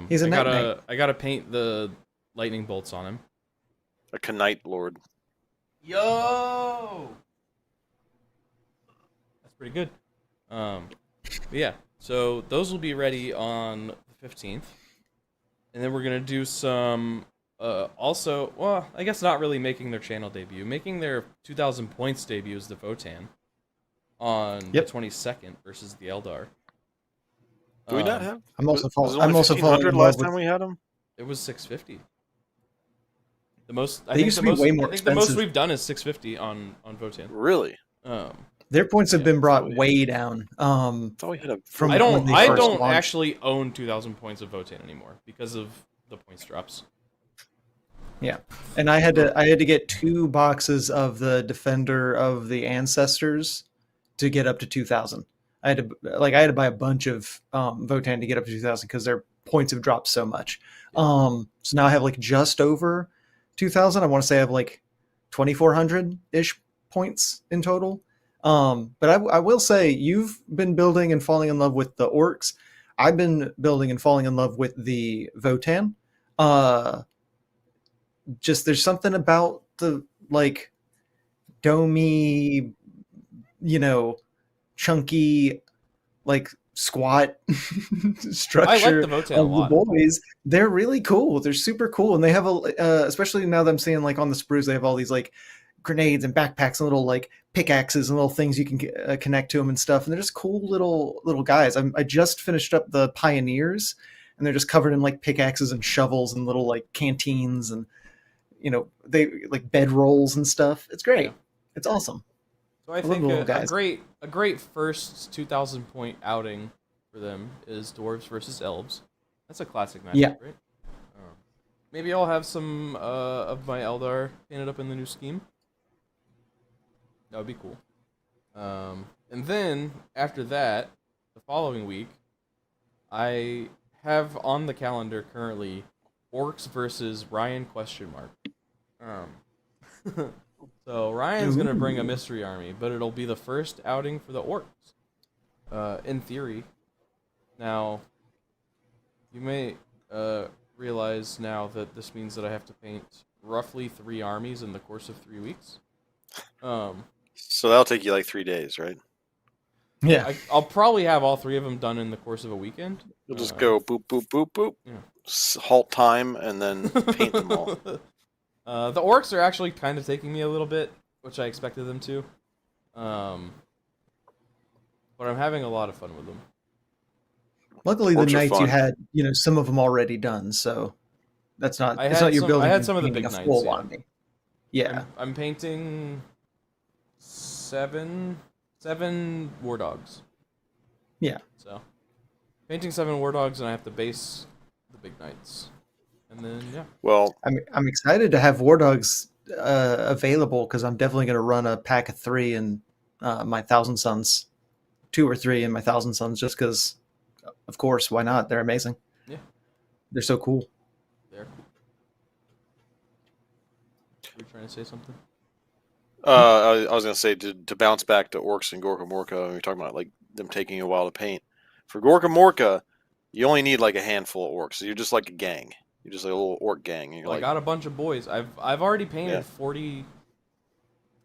He's a Night Knight. I gotta paint the lightning bolts on him. A Knight Lord. Yo. That's pretty good. But yeah. So those will be ready on the 15th. And then we're going to do some, also, well, I guess not really making their channel debut. Making their 2,000 points debut is the Votan on the 22nd versus the Eldar. Do we not have? I'm also was it I'm only also falling 1500 in last love time with. we had him. It was 650. The most, I They think used the to be most, way more I think the most expensive. we've done is 650 on Votan. Really? Their points have Yeah, been brought totally. way down. I thought we had a. From I when don't they I first don't launched. actually own 2,000 points of Votan anymore because of the points drops. Yeah, and I had to get 2 boxes of the Defender of the Ancestors to get up to 2,000. I had to buy a bunch of Votan to get up to 2,000 because their points have dropped so much. So now I have like just over 2,000. I want to say I have like 2,400 ish points in total. But I will say you've been building and falling in love with the orcs. I've been building and falling in love with the Votan. Just there's something about the like domey, chunky, like squat structure I like the Votan a of the lot. boys. They're really cool. They're super cool, and they have especially now that I'm seeing like on the sprues, they have all these like grenades and backpacks and little like pickaxes and little things you can connect to them and stuff. And they're just cool little guys. I just finished up the Pioneers, and they're just covered in like pickaxes and shovels and little like canteens and they like bed rolls and stuff. It's great. Yeah. It's awesome. So I love think the little a guys. great first 2,000 point outing for them is Dwarves versus Elves. That's a classic matchup, Yeah. right? Maybe I'll have some of my Eldar painted up in the new scheme. That would be cool. And then after that, the following week, I have on the calendar currently Orcs versus Ryan ? So Ryan's gonna bring a mystery army, but it'll be the first outing for the Orcs. In theory. Now, you may realize now that this means that I have to paint roughly 3 armies in the course of 3 weeks. So that'll take you like 3 days, right? Yeah. I'll probably have all 3 of them done in the course of a weekend. You'll just go boop, boop, boop, boop, Yeah. halt time, and then paint them all. The orcs are actually kind of taking me a little bit, which I expected them to. But I'm having a lot of fun with them. Luckily, the Orcs are knights you fun. had, some of them already done, so that's not. I It's had not your some- building. I had and some of the painting big a knights, full yeah. army. Yeah. I'm painting 7 war dogs. Yeah. So painting 7 war dogs, and I have to base the big knights, and then yeah. Well, I'm excited to have War Dogs available because I'm definitely going to run a pack of 3 in my Thousand Suns, 2 or 3 in my Thousand Suns, just because, of course, why not? They're amazing. Yeah. They're so cool. There. Were you trying to say something? I was gonna say to bounce back to orcs and Gorka Morka. When you're talking about like them taking a while to paint. For Gorka Morka, you only need like a handful of orcs. So you're just like a gang. You're just like a little orc gang. And you're Well, I like, got a bunch of boys. I've already painted Yeah.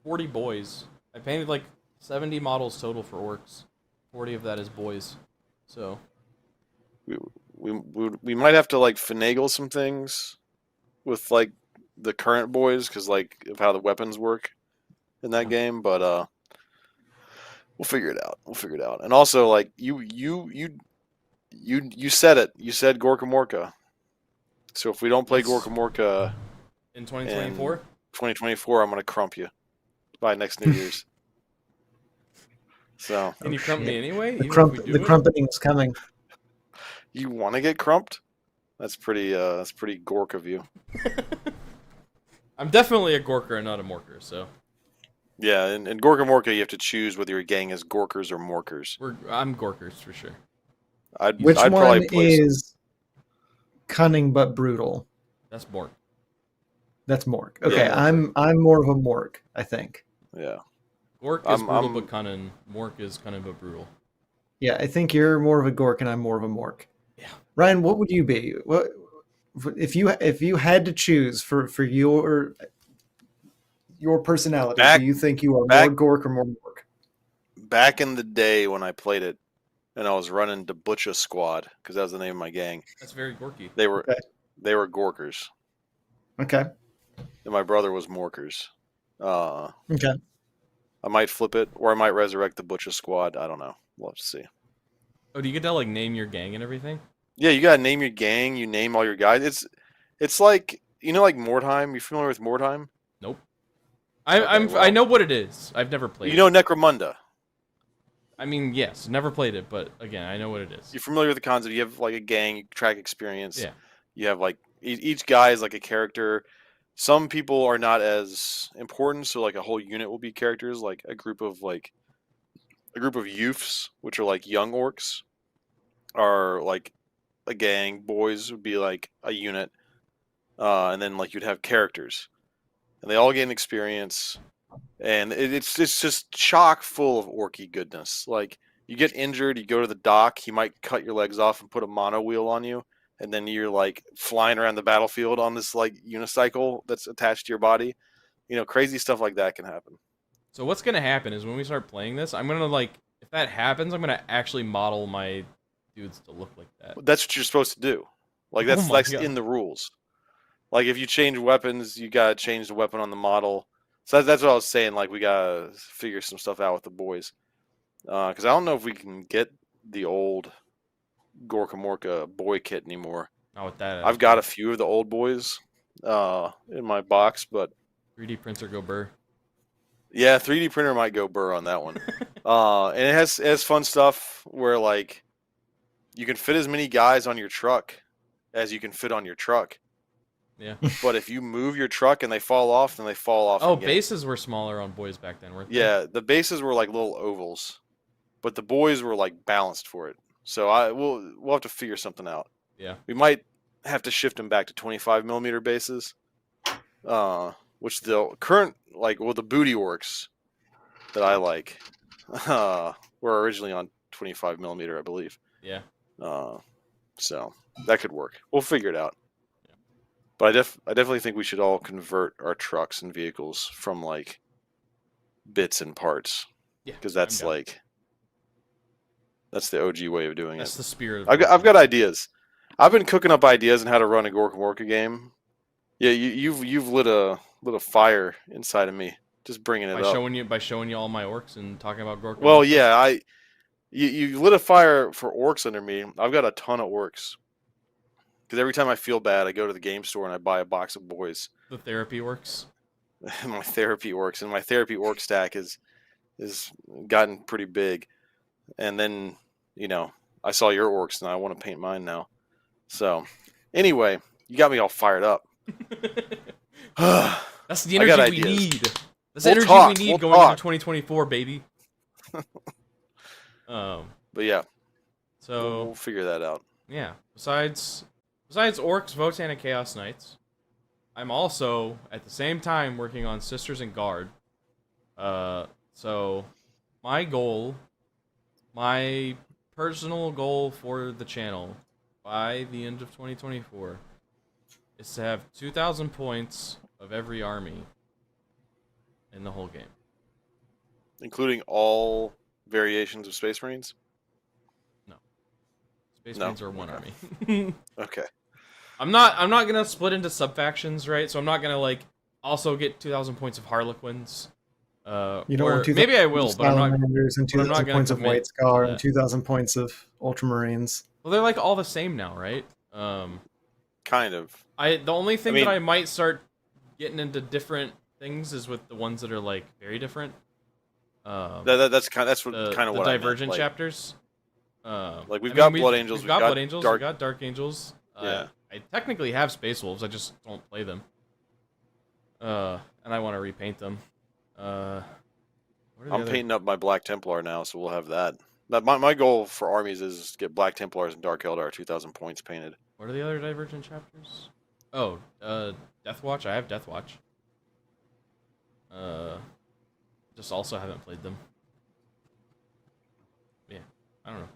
40 boys. I painted like 70 models total for orcs. 40 of that is boys. So we might have to like finagle some things with like the current boys because like of how the weapons work in that game, but we'll figure it out. We'll figure it out. And also like you said it. You said Gorka Morka. So if we don't play Let's- Gorka Morka in 2024, 2024, I'm gonna crump you by next New Year's. So can you crump me anyway? The, even crump, if we the do it? crumpeting is coming. you want to get crumped? That's pretty Gork of you. I'm definitely a Gorker and not a Morker, so Yeah, and Gorka Morka, you have to choose whether your gang is Gorkers or Morkers. I'm Gorkers for sure. Which I'd one probably play is cunning but brutal? That's Mork. That's Mork. Okay, Yeah. I'm more of a Mork, I think. Yeah. Gork is brutal I'm- but cunning. Mork is cunning but brutal. Yeah, I think you're more of a Gork and I'm more of a Mork. Yeah. Ryan, what would you be? What if you had to choose for your personality? Back- do you think you are back- more Gork or more Mork? Back in the day when I played it, and I was running the Butcha Squad because that was the name of my gang. That's very Gorky. They were Okay. they were Gorkers, Okay. and my brother was Morkers. Okay. I might flip it, or I might resurrect the Butcha Squad. I don't know. We'll have to see. Oh, do you get to like name your gang and everything? Yeah, you gotta name your gang. You name all your guys. It's like like Mordheim. You familiar with Mordheim? Nope. Okay, I well- know what it is. I've never played. You know Necromunda. I mean, yes, never played it, but again, I know what it is. You're familiar with the concept. You have like a gang. You track experience. Yeah. You have like each guy is like a character. Some people are not as important, so like a whole unit will be characters. Like a group of youths, which are like young orcs, are like a gang. Boys would be like a unit, and then like you'd have characters, and they all gain experience, and it's just chock full of orky goodness. Like you get injured, you go to the doc, he might cut your legs off and put a mono wheel on you, and then you're like flying around the battlefield on this like unicycle that's attached to your body. Crazy stuff like that can happen. So what's gonna happen is when we start playing this, I'm gonna like, if that happens, I'm gonna actually model my dudes to look like that. That's what you're supposed to do. Like Oh that's my that's God. in the rules. Like if you change weapons, you gotta change the weapon on the model. So that's what I was saying. Like we gotta figure some stuff out with the boys, because I don't know if we can get the old Gorka Morka boy kit anymore. Not with that. I've got a few of the old boys in my box, but 3D printer go burr. yeah, 3D printer might go burr on that one. And it has fun stuff where like you can fit as many guys on your truck as you can fit on your truck. Yeah. But if you move your truck and they fall off, then they fall off. Oh, again. bases were smaller on boys back then, weren't they? Yeah, the bases were like little ovals, but the boys were like balanced for it. So we'll have to figure something out. Yeah. We might have to shift them back to 25 millimeter bases, which the current the booty orcs that I like were originally on 25 millimeter, I believe. Yeah. So that could work. We'll figure it out. Yeah. But I definitely think we should all convert our trucks and vehicles from like bits and parts, Yeah. because I'm that's down. like that's the OG way of doing That's it. the spirit of I've got ideas. I've been cooking up ideas on how to run a Gorka Morka game. Yeah, you've lit a fire inside of me, just bringing it by up. showing you all my orcs and talking about Gork. Well, yeah, you lit a fire for orcs under me. I've got a ton of orcs. Because every time I feel bad, I go to the game store and I buy a box of boys. The therapy orcs. My therapy orcs, and my therapy orc stack is gotten pretty big. And then I saw your orcs and I want to paint mine now. So anyway, you got me all fired up. That's the I got energy we ideas. need. That's We'll the energy talk, we need we'll going talk. into 2024, baby. But yeah, So we'll figure that out. yeah. Besides orcs, Votan, and Chaos Knights, I'm also at the same time working on Sisters and Guard. So my goal, my personal goal for the channel by the end of 2024 is to have 2,000 points of every army in the whole game. Including all variations of Space Marines? No. Space No? Marines are one Okay. army. Okay. I'm not gonna split into sub-factions, right? So I'm not gonna, like, also get 2,000 points of Harlequins. You don't Or want 2,000 maybe I points will, of but I'm not Salamanders and but I'm not 2,000 gonna points of commit White to Scar and that. 2,000 points of Ultramarines. Well, they're like all the same now, right? Kind of. The only thing mean- that I might start getting into different things is with the ones that are like very different. That's kind of what the I meant. divergent Like, chapters. like we've I got mean, Blood Angels, we've got Blood Angels, Dark. we got Dark Angels. Yeah. I technically have Space Wolves, I just don't play them. And I want to repaint them. What are the I'm other- painting up my Black Templar now, so we'll have that. My goal for armies is to get Black Templars and Dark Eldar 2,000 points painted. What are the other divergent chapters? Oh, Death Watch. I have Death Watch. Just also haven't played them. Yeah, I don't know.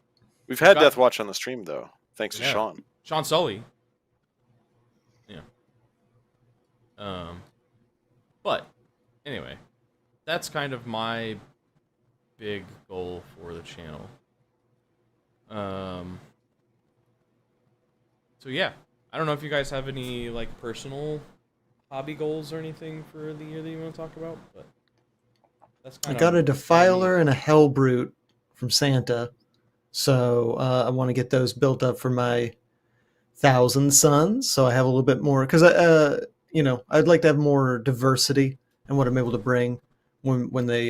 We've had got- Death Watch on the stream though, thanks to Yeah. Sean. Sean Sully. Yeah. But anyway, that's kind of my big goal for the channel. So yeah, I don't know if you guys have any like personal hobby goals or anything for the year that you want to talk about, but that's I kind got a of Defiler and a Hellbrute from Santa, so I want to get those built up for my 1,000 Suns. So I have a little bit more because I'd like to have more diversity in what I'm able to bring when they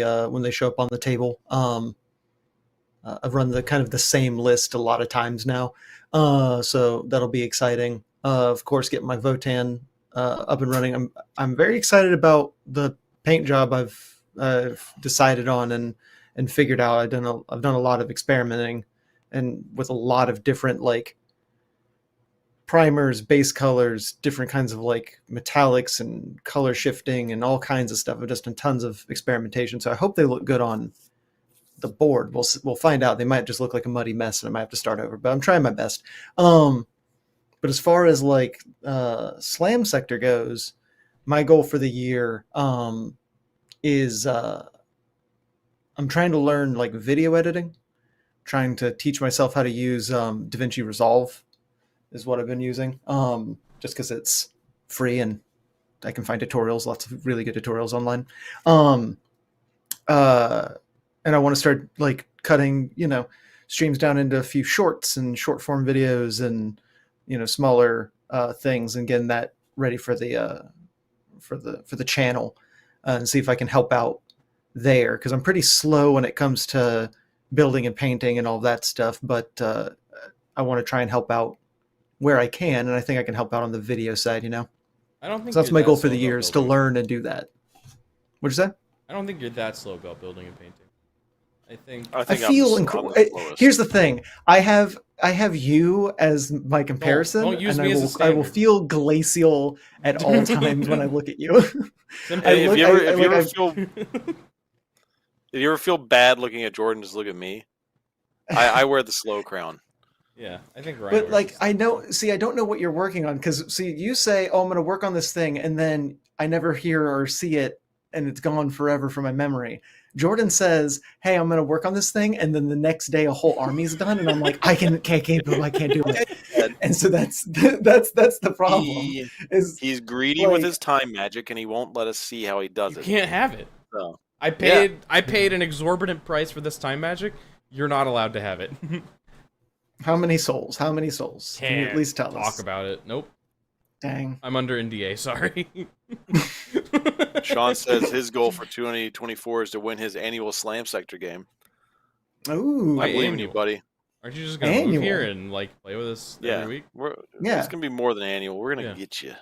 show up on the table. I've run the same list a lot of times now, so that'll be exciting. Of course, getting my Votan up and running. I'm very excited about the paint job I've decided on and figured out. I've done a lot of experimenting and with a lot of different like primers, base colors, different kinds of like metallics and color shifting and all kinds of stuff. I've just done tons of experimentation, so I hope they look good on the board. We'll find out. They might just look like a muddy mess and I might have to start over, but I'm trying my best. But as far as like Slam Sector goes, my goal for the year is I'm trying to learn like video editing, trying to teach myself how to use DaVinci Resolve is what I've been using, just because it's free and I can find tutorials, lots of really good tutorials online. And I want to start like cutting, streams down into a few shorts and short form videos and, smaller things and getting that ready for the channel and see if I can help out there. Cause I'm pretty slow when it comes to building and painting and all that stuff, but I want to try and help out where I can. And I think I can help out on the video side, I don't think so that's you're my that goal for slow the about year is to building. learn and do that. What'd you say? I don't think you're that slow about building and painting. I think I I'm feel the slowest. here's the thing. I have you as my comparison, don't use and me I as a will standard. feel glacial at all times when I look at you. Hey, if you I ever feel bad looking at Jordan, just look at me. I wear the slow crown. Yeah, I think Ryan. But like I don't know what you're working on because you say, "Oh, I'm going to work on this thing," and then I never hear or see it, and it's gone forever from my memory. Jordan says, "Hey, I'm going to work on this thing," and then the next day a whole army's done, and I'm like, "I can't do it." And so that's the problem. He's greedy with his time magic, and he won't let us see how he does You it. can't have it. So, I paid an exorbitant price for this time magic. You're not allowed to have it. How many souls? Can you at least tell talk us? about it. Nope. Dang. I'm under NDA. Sorry. Sean says his goal for 2024 is to win his annual Slam Sector game. Ooh. Why I believe in annual? you, buddy. Aren't you just gonna move here Annual. and like play with us Yeah, every week? It's gonna be more than annual. We're gonna Yeah. get you.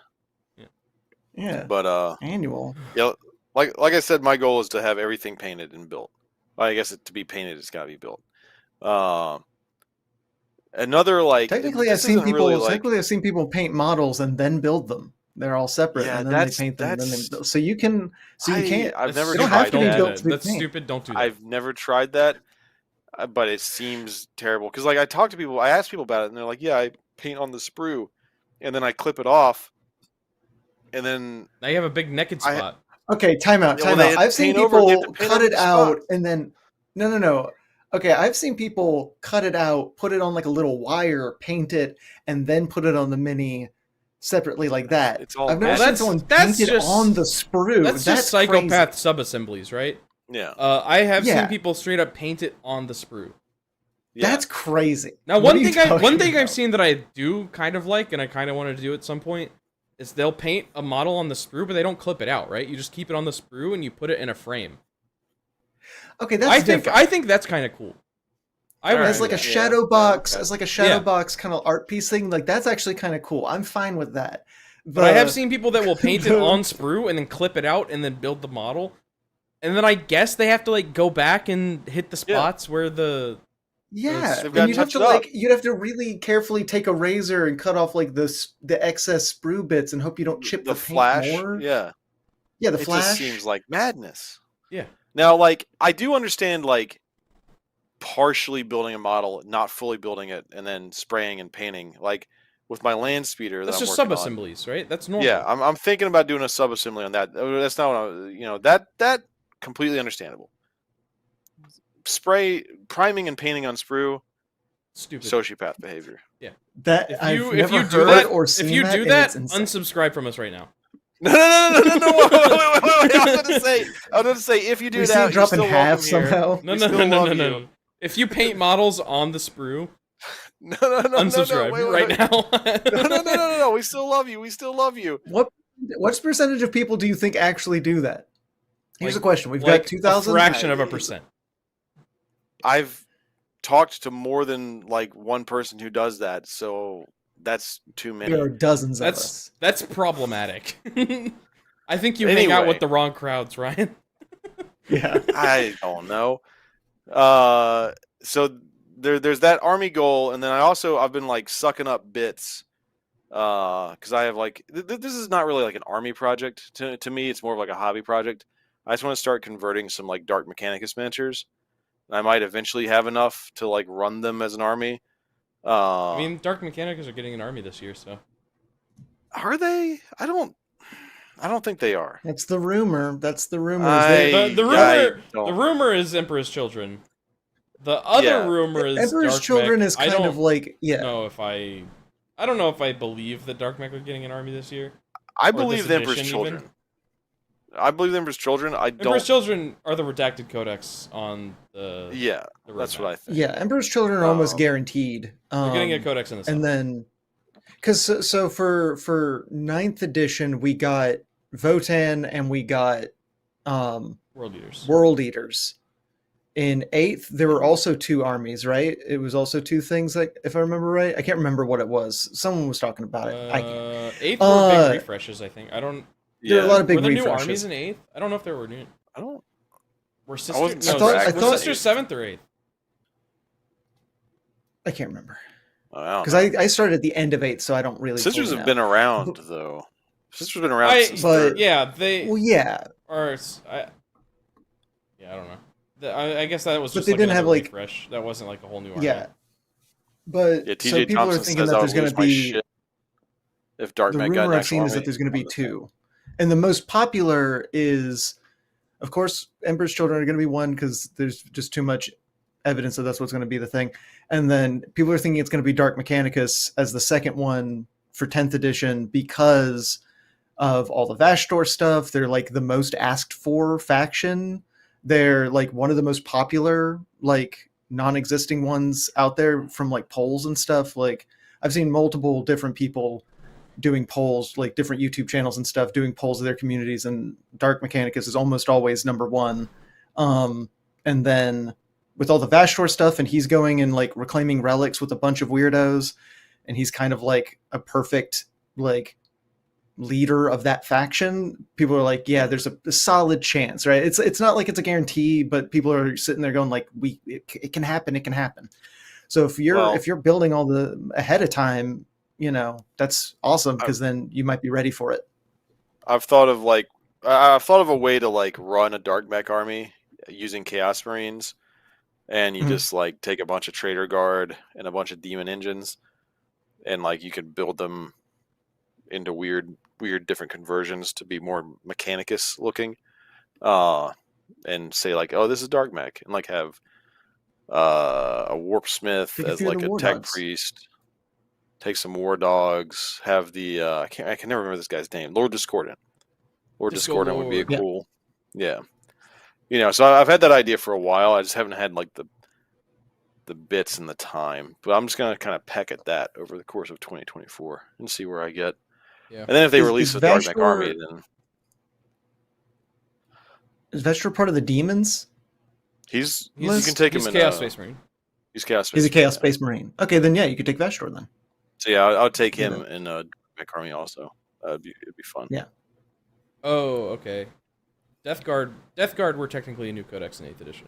Yeah. But Annual. yeah, like I said, my goal is to have everything painted and built. Well, I guess to be painted, it's got to be built. Another like Technically, this I've seen isn't really, like, I've seen people paint models and then build them. They're all separate, Yeah, and then they paint them. And then that's. so you can, so you can't. I've That's never They don't stupid. have to tried be Don't do that. built to that. be That's painted. stupid. Don't do that. I've never tried that, but it seems terrible. Because like I talk to people, I ask people about it, and they're like, "Yeah, I paint on the sprue, and then I clip it off, and then Now you have a big naked I spot. Okay, time out, yeah, well time they out. have to I've seen paint over. They have to people paint cut over it the spot. out and then no. Okay, I've seen people cut it out, put it on like a little wire, paint it, and then put it on the mini separately like that. It's all I've never messy. seen someone that's paint it just- on the sprue. That's just psychopath crazy. sub-assemblies, right? Yeah, I have Yeah. seen people straight up paint it on the sprue. yeah. That's crazy. Now, What one are you thing talking I've about? seen that I do kind of like, and I kind of want to do at some point, is they'll paint a model on the sprue, but they don't clip it out, right? You just keep it on the sprue and you put it in a frame. Okay, that's different. I think that's kind of cool. I would As do like a that. shadow box, okay. as like a shadow Yeah. box kind of art piece thing, like that's actually kind of cool. I'm fine with that. But I have seen people that will paint it the- on sprue and then clip it out and then build the model. And then I guess they have to like go back and hit the spots where the Yeah, They've and gotta you'd have touch to it up. like you'd have to really carefully take a razor and cut off like the excess sprue bits and hope you don't chip the, paint flash. more. Yeah, Yeah, the it flash. just seems like madness. Yeah. Now, like I do understand like partially building a model, not fully building it, and then spraying and painting. Like with my land speeder, that's that I'm just working on. sub-assemblies, right? That's normal. Yeah, I'm thinking about doing a sub assembly on that. That's not what that completely understandable. Spray priming and painting on sprue, Stupid. sociopath behavior. that if I've you never do heard that, or seen if you that, do and that, it's insane. unsubscribe from us right now. No. Wait. I was going to say if you do we see that, it drop in you're still half welcome here. somehow. No, We no, still no, no, love no, you. no. If you paint models on the sprue, No. unsubscribe Wait. right now. No. We still love you. We still love you. What's percentage of people do you think actually do that? Here's Like- a question. We've like got 2,000. a fraction of a percent. I've talked to more than like one person who does that, so that's too many. There are dozens of us. That's problematic. I think you hang out Anyway. with the wrong crowds, Ryan. Yeah. I don't know. So there's that army goal, and then I've been like sucking up bits, because I have like this is not really like an army project to me. It's more of like a hobby project. I just want to start converting some like Dark Mechanicus miniatures. I might eventually have enough to like run them as an army. I mean, Dark Mechanicus are getting an army this year, so Are they? I don't think they are. That's the rumor. That's the rumor. the rumor is Emperor's Children. The other rumor is Emperor's Dark Children Mech. is kind of like I don't know if I believe that Dark Mech are getting an army this year. I or believe this the Emperor's edition even. Children. I believe the Emperor's Children. I don't. Emperor's Children are the redacted codex on the. Yeah, the that's roadmap. what I think. Yeah, Emperor's Children are almost guaranteed. They're getting a codex in the summer. And then, because so for 9th edition we got Votan and we got World Eaters. World Eaters. In 8th there were also 2 armies, right? It was also 2 things, like if I remember right. I can't remember what it was. Someone was talking about it. I can't. 8th were big refreshes, I think. I don't. There were a lot of big Were there new refreshes. armies in 8th? I don't know if there were new. I don't. Were wasn't sisters? I Were thought- sisters 7th or 8th? I can't remember. I don't Because know. I started at the end of 8th, so I don't really. Sisters fully have know. been around though. Sisters have been around I- since but- third. Yeah, they Well, yeah, are. Yeah, I don't know. I guess that was But just they like didn't have, another like- refresh. That wasn't like a whole new army. yeah. But Yeah, so TJ people Thompson are thinking says that I there's would going lose to my be. shit if Dark The Mech got rumor an I've actual seen is that army there's going to be on the thing. 2, and the most popular is, of course, Emperor's Children are going to be 1 because there's just too much evidence that that's what's going to be the thing, and then people are thinking it's going to be Dark Mechanicus as the second one for 10th edition because of all the Vashtor stuff. They're like the most asked for faction. They're like one of the most popular, like non-existing ones out there from like polls and stuff. Like I've seen multiple different people doing polls, like different YouTube channels and stuff, doing polls of their communities, and Dark Mechanicus is almost always number 1. And then with all the Vashtor stuff, and he's going and like reclaiming relics with a bunch of weirdos, and he's kind of like a perfect like leader of that faction. People are like, yeah, there's a solid chance, right? It's not like it's a guarantee, but people are sitting there going like, it can happen. So if you're building all the ahead of time, that's awesome I- because then you might be ready for it. I've thought of I've thought of a way to like run a dark mech army using Chaos Marines, and you Mhm. just like take a bunch of Traitor Guard and a bunch of Demon Engines, and like you could build them into weird different conversions to be more Mechanicus looking, and say like, oh, this is dark mech, and like have a Warp Smith Take a as few of like the a war tech dogs. priest, take some war dogs, have the I can never remember this guy's name, Lord Discordant. Lord Disco Discordant would be a Lord. Yeah. cool, yeah. So I've had that idea for a while. I just haven't had like the bits and the time. But I'm just gonna kind of peck at that over the course of 2024 and see where I get. Yeah. And then if they Is release a Dark Mech army, Vashtor then part of the demons you can list? take He's him in Chaos Space Marine. he's Chaos He's a Space Marine, Chaos Space Marine. Okay, then yeah, you could take Vashtor then. So yeah, I'll take Yeah. him in a Mech army also. It'd be fun. Yeah. Oh, okay. Death Guard were technically a new codex in 8th edition.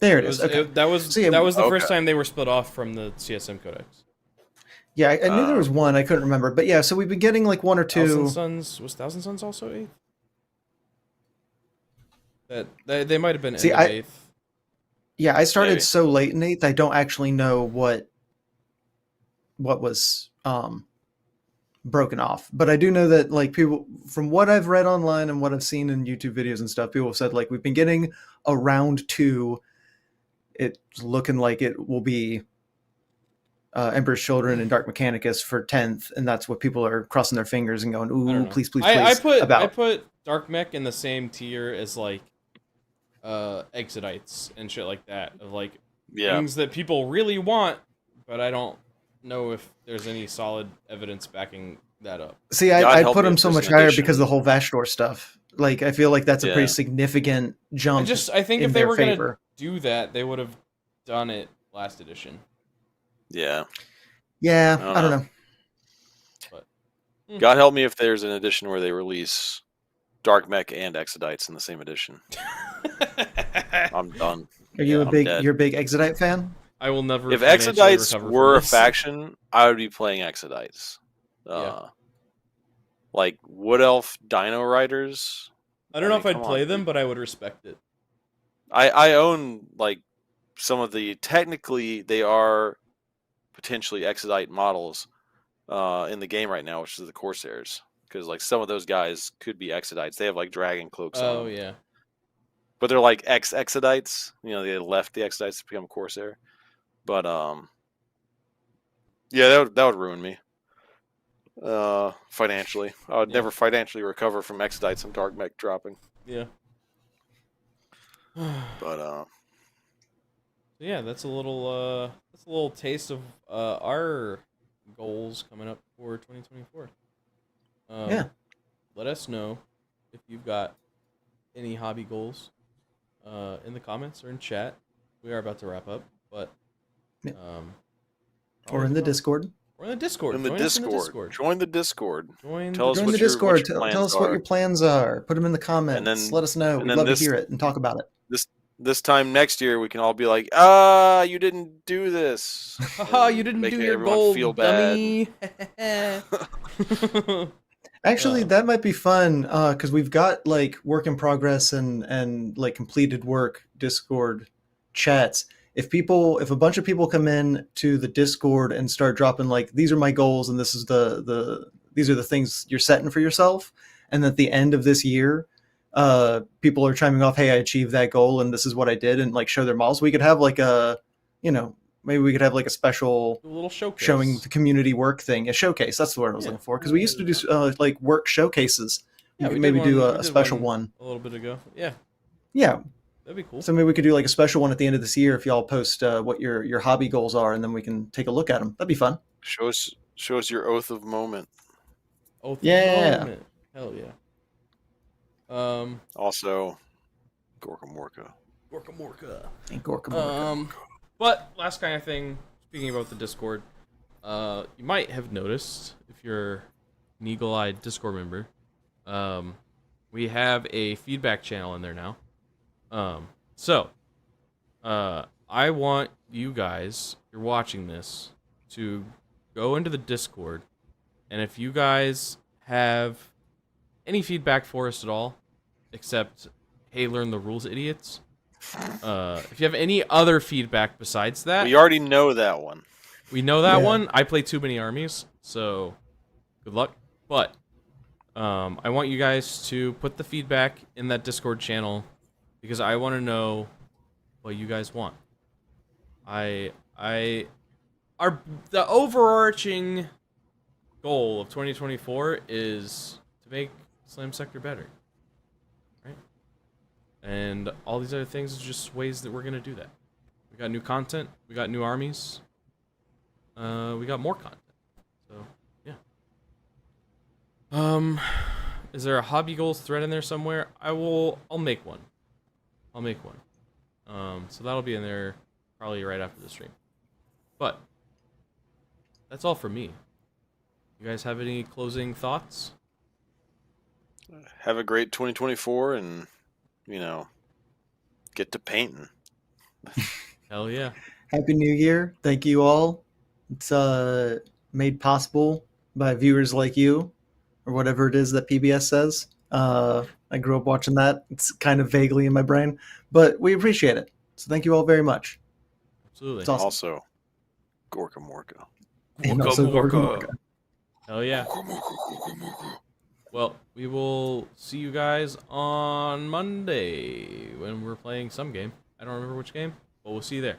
There it is. Okay. That was So, yeah, that was the okay. first time they were split off from the CSM codex. Yeah, I knew there was one. I couldn't remember, but yeah. So we've been getting like one or two. Thousand Sons also 8th? That they might have been See, end of 8th. Yeah, I started Maybe. so late in 8th. I don't actually know what was broken off, but I do know that like people, from what I've read online and what I've seen in YouTube videos and stuff, people have said like we've been getting a round 2. It's looking like it will be Emperor's Children and Dark Mechanicus for 10th, and that's what people are crossing their fingers and going, I don't ooh, know. please, please, I please. put Dark Mech in the same tier as like Exodites and shit like that, of like things that people really want, but I don't know if there's any solid evidence backing that up. See, God I help put me them if so there's much an higher addition. because of the whole Vashtor stuff. Like, I feel like that's a Yeah. pretty significant jump. I think in if they their were gonna favor. do that, they would have done it last edition. Yeah. Yeah, I I don't don't know. But God help me if there's an edition where they release Dark Mech and Exodites in the same edition. I'm done. Are you I'm dead. you're a big Exodite fan? I will never. If financially Exodites recover were a from this. faction, I would be playing Exodites. Yeah. Like Wood Elf Dino Riders. I don't know mean, if I'd come play on, them, dude. but I would respect it. I own like some of the, technically they are potentially Exodite models in the game right now, which is the Corsairs, because like some of those guys could be Exodites. They have like dragon cloaks Oh on them. yeah. But they're like Exodites. They left the Exodites to become Corsair. But yeah, that would ruin me financially. I would Yeah. never financially recover from Exodites and Dark Mech dropping. Yeah. But Yeah, that's a little taste of our goals coming up for 2024. Yeah. Let us know if you've got any hobby goals in the comments or in chat. We are about to wrap up, but Yeah. probably Or in the not. Discord. Or in the Discord. in the Join us in the Discord, Discord. join the Discord. Join Tell us Join what the your- Discord. what your Tell plans us what are. your plans are. Put them in the comments. then- Let us know. and We'd then love this- to hear it and talk about it. This time next year, we can all be like, you didn't do this. Haha, and you didn't make do your everyone goal, feel bad. dummy. Actually, that might be fun because we've got like work in progress and like completed work Discord chats. If a bunch of people come in to the Discord and start dropping like, these are my goals and this is these are the things you're setting for yourself, and at the end of this year, people are chiming off, hey, I achieved that goal and this is what I did, and like show their models. We could have like maybe we could have like a special Do a little showcase. showing the community work thing, a showcase. That's the word I was looking for, because we used to do like work showcases. Yeah, We we could did maybe do one- we a did special one. a little bit ago. Yeah, Yeah, that'd be cool. so maybe we could do like a special one at the end of this year if y'all post what your hobby goals are, and then we can take a look at them. That'd be fun. Show us your oath of moment. Oh, Yeah. moment. Hell yeah. Also, Gorka Morka. Gorka Morka. And Gorka Morka. But last kind of thing, speaking about the Discord, you might have noticed if you're an eagle-eyed Discord member, we have a feedback channel in there now. So I want you guys, if you're watching this, to go into the Discord, and if you guys have any feedback for us at all, except, hey, learn the rules, idiots. If you have any other feedback besides that, We already know that one. we know that Yeah. one. I play too many armies, so good luck. But I want you guys to put the feedback in that Discord channel because I want to know what you guys want. The overarching goal of 2024 is to make Slam Sector better, right? And all these other things is just ways that we're gonna do that. We got new content, we got new armies, we got more content. So yeah. Is there a hobby goals thread in there somewhere? I'll make one. I'll make one. So that'll be in there probably right after the stream. But that's all for me. You guys have any closing thoughts? Have a great 2024 and, get to painting. Hell yeah. Happy New Year. Thank you all. It's made possible by viewers like you, or whatever it is that PBS says. I grew up watching that. It's kind of vaguely in my brain, but we appreciate it. So thank you all very much. Absolutely. It's awesome. Also, Gorka Morka. And also Gorka Morka. Hell yeah. Well, we will see you guys on Monday when we're playing some game. I don't remember which game, but we'll see you there.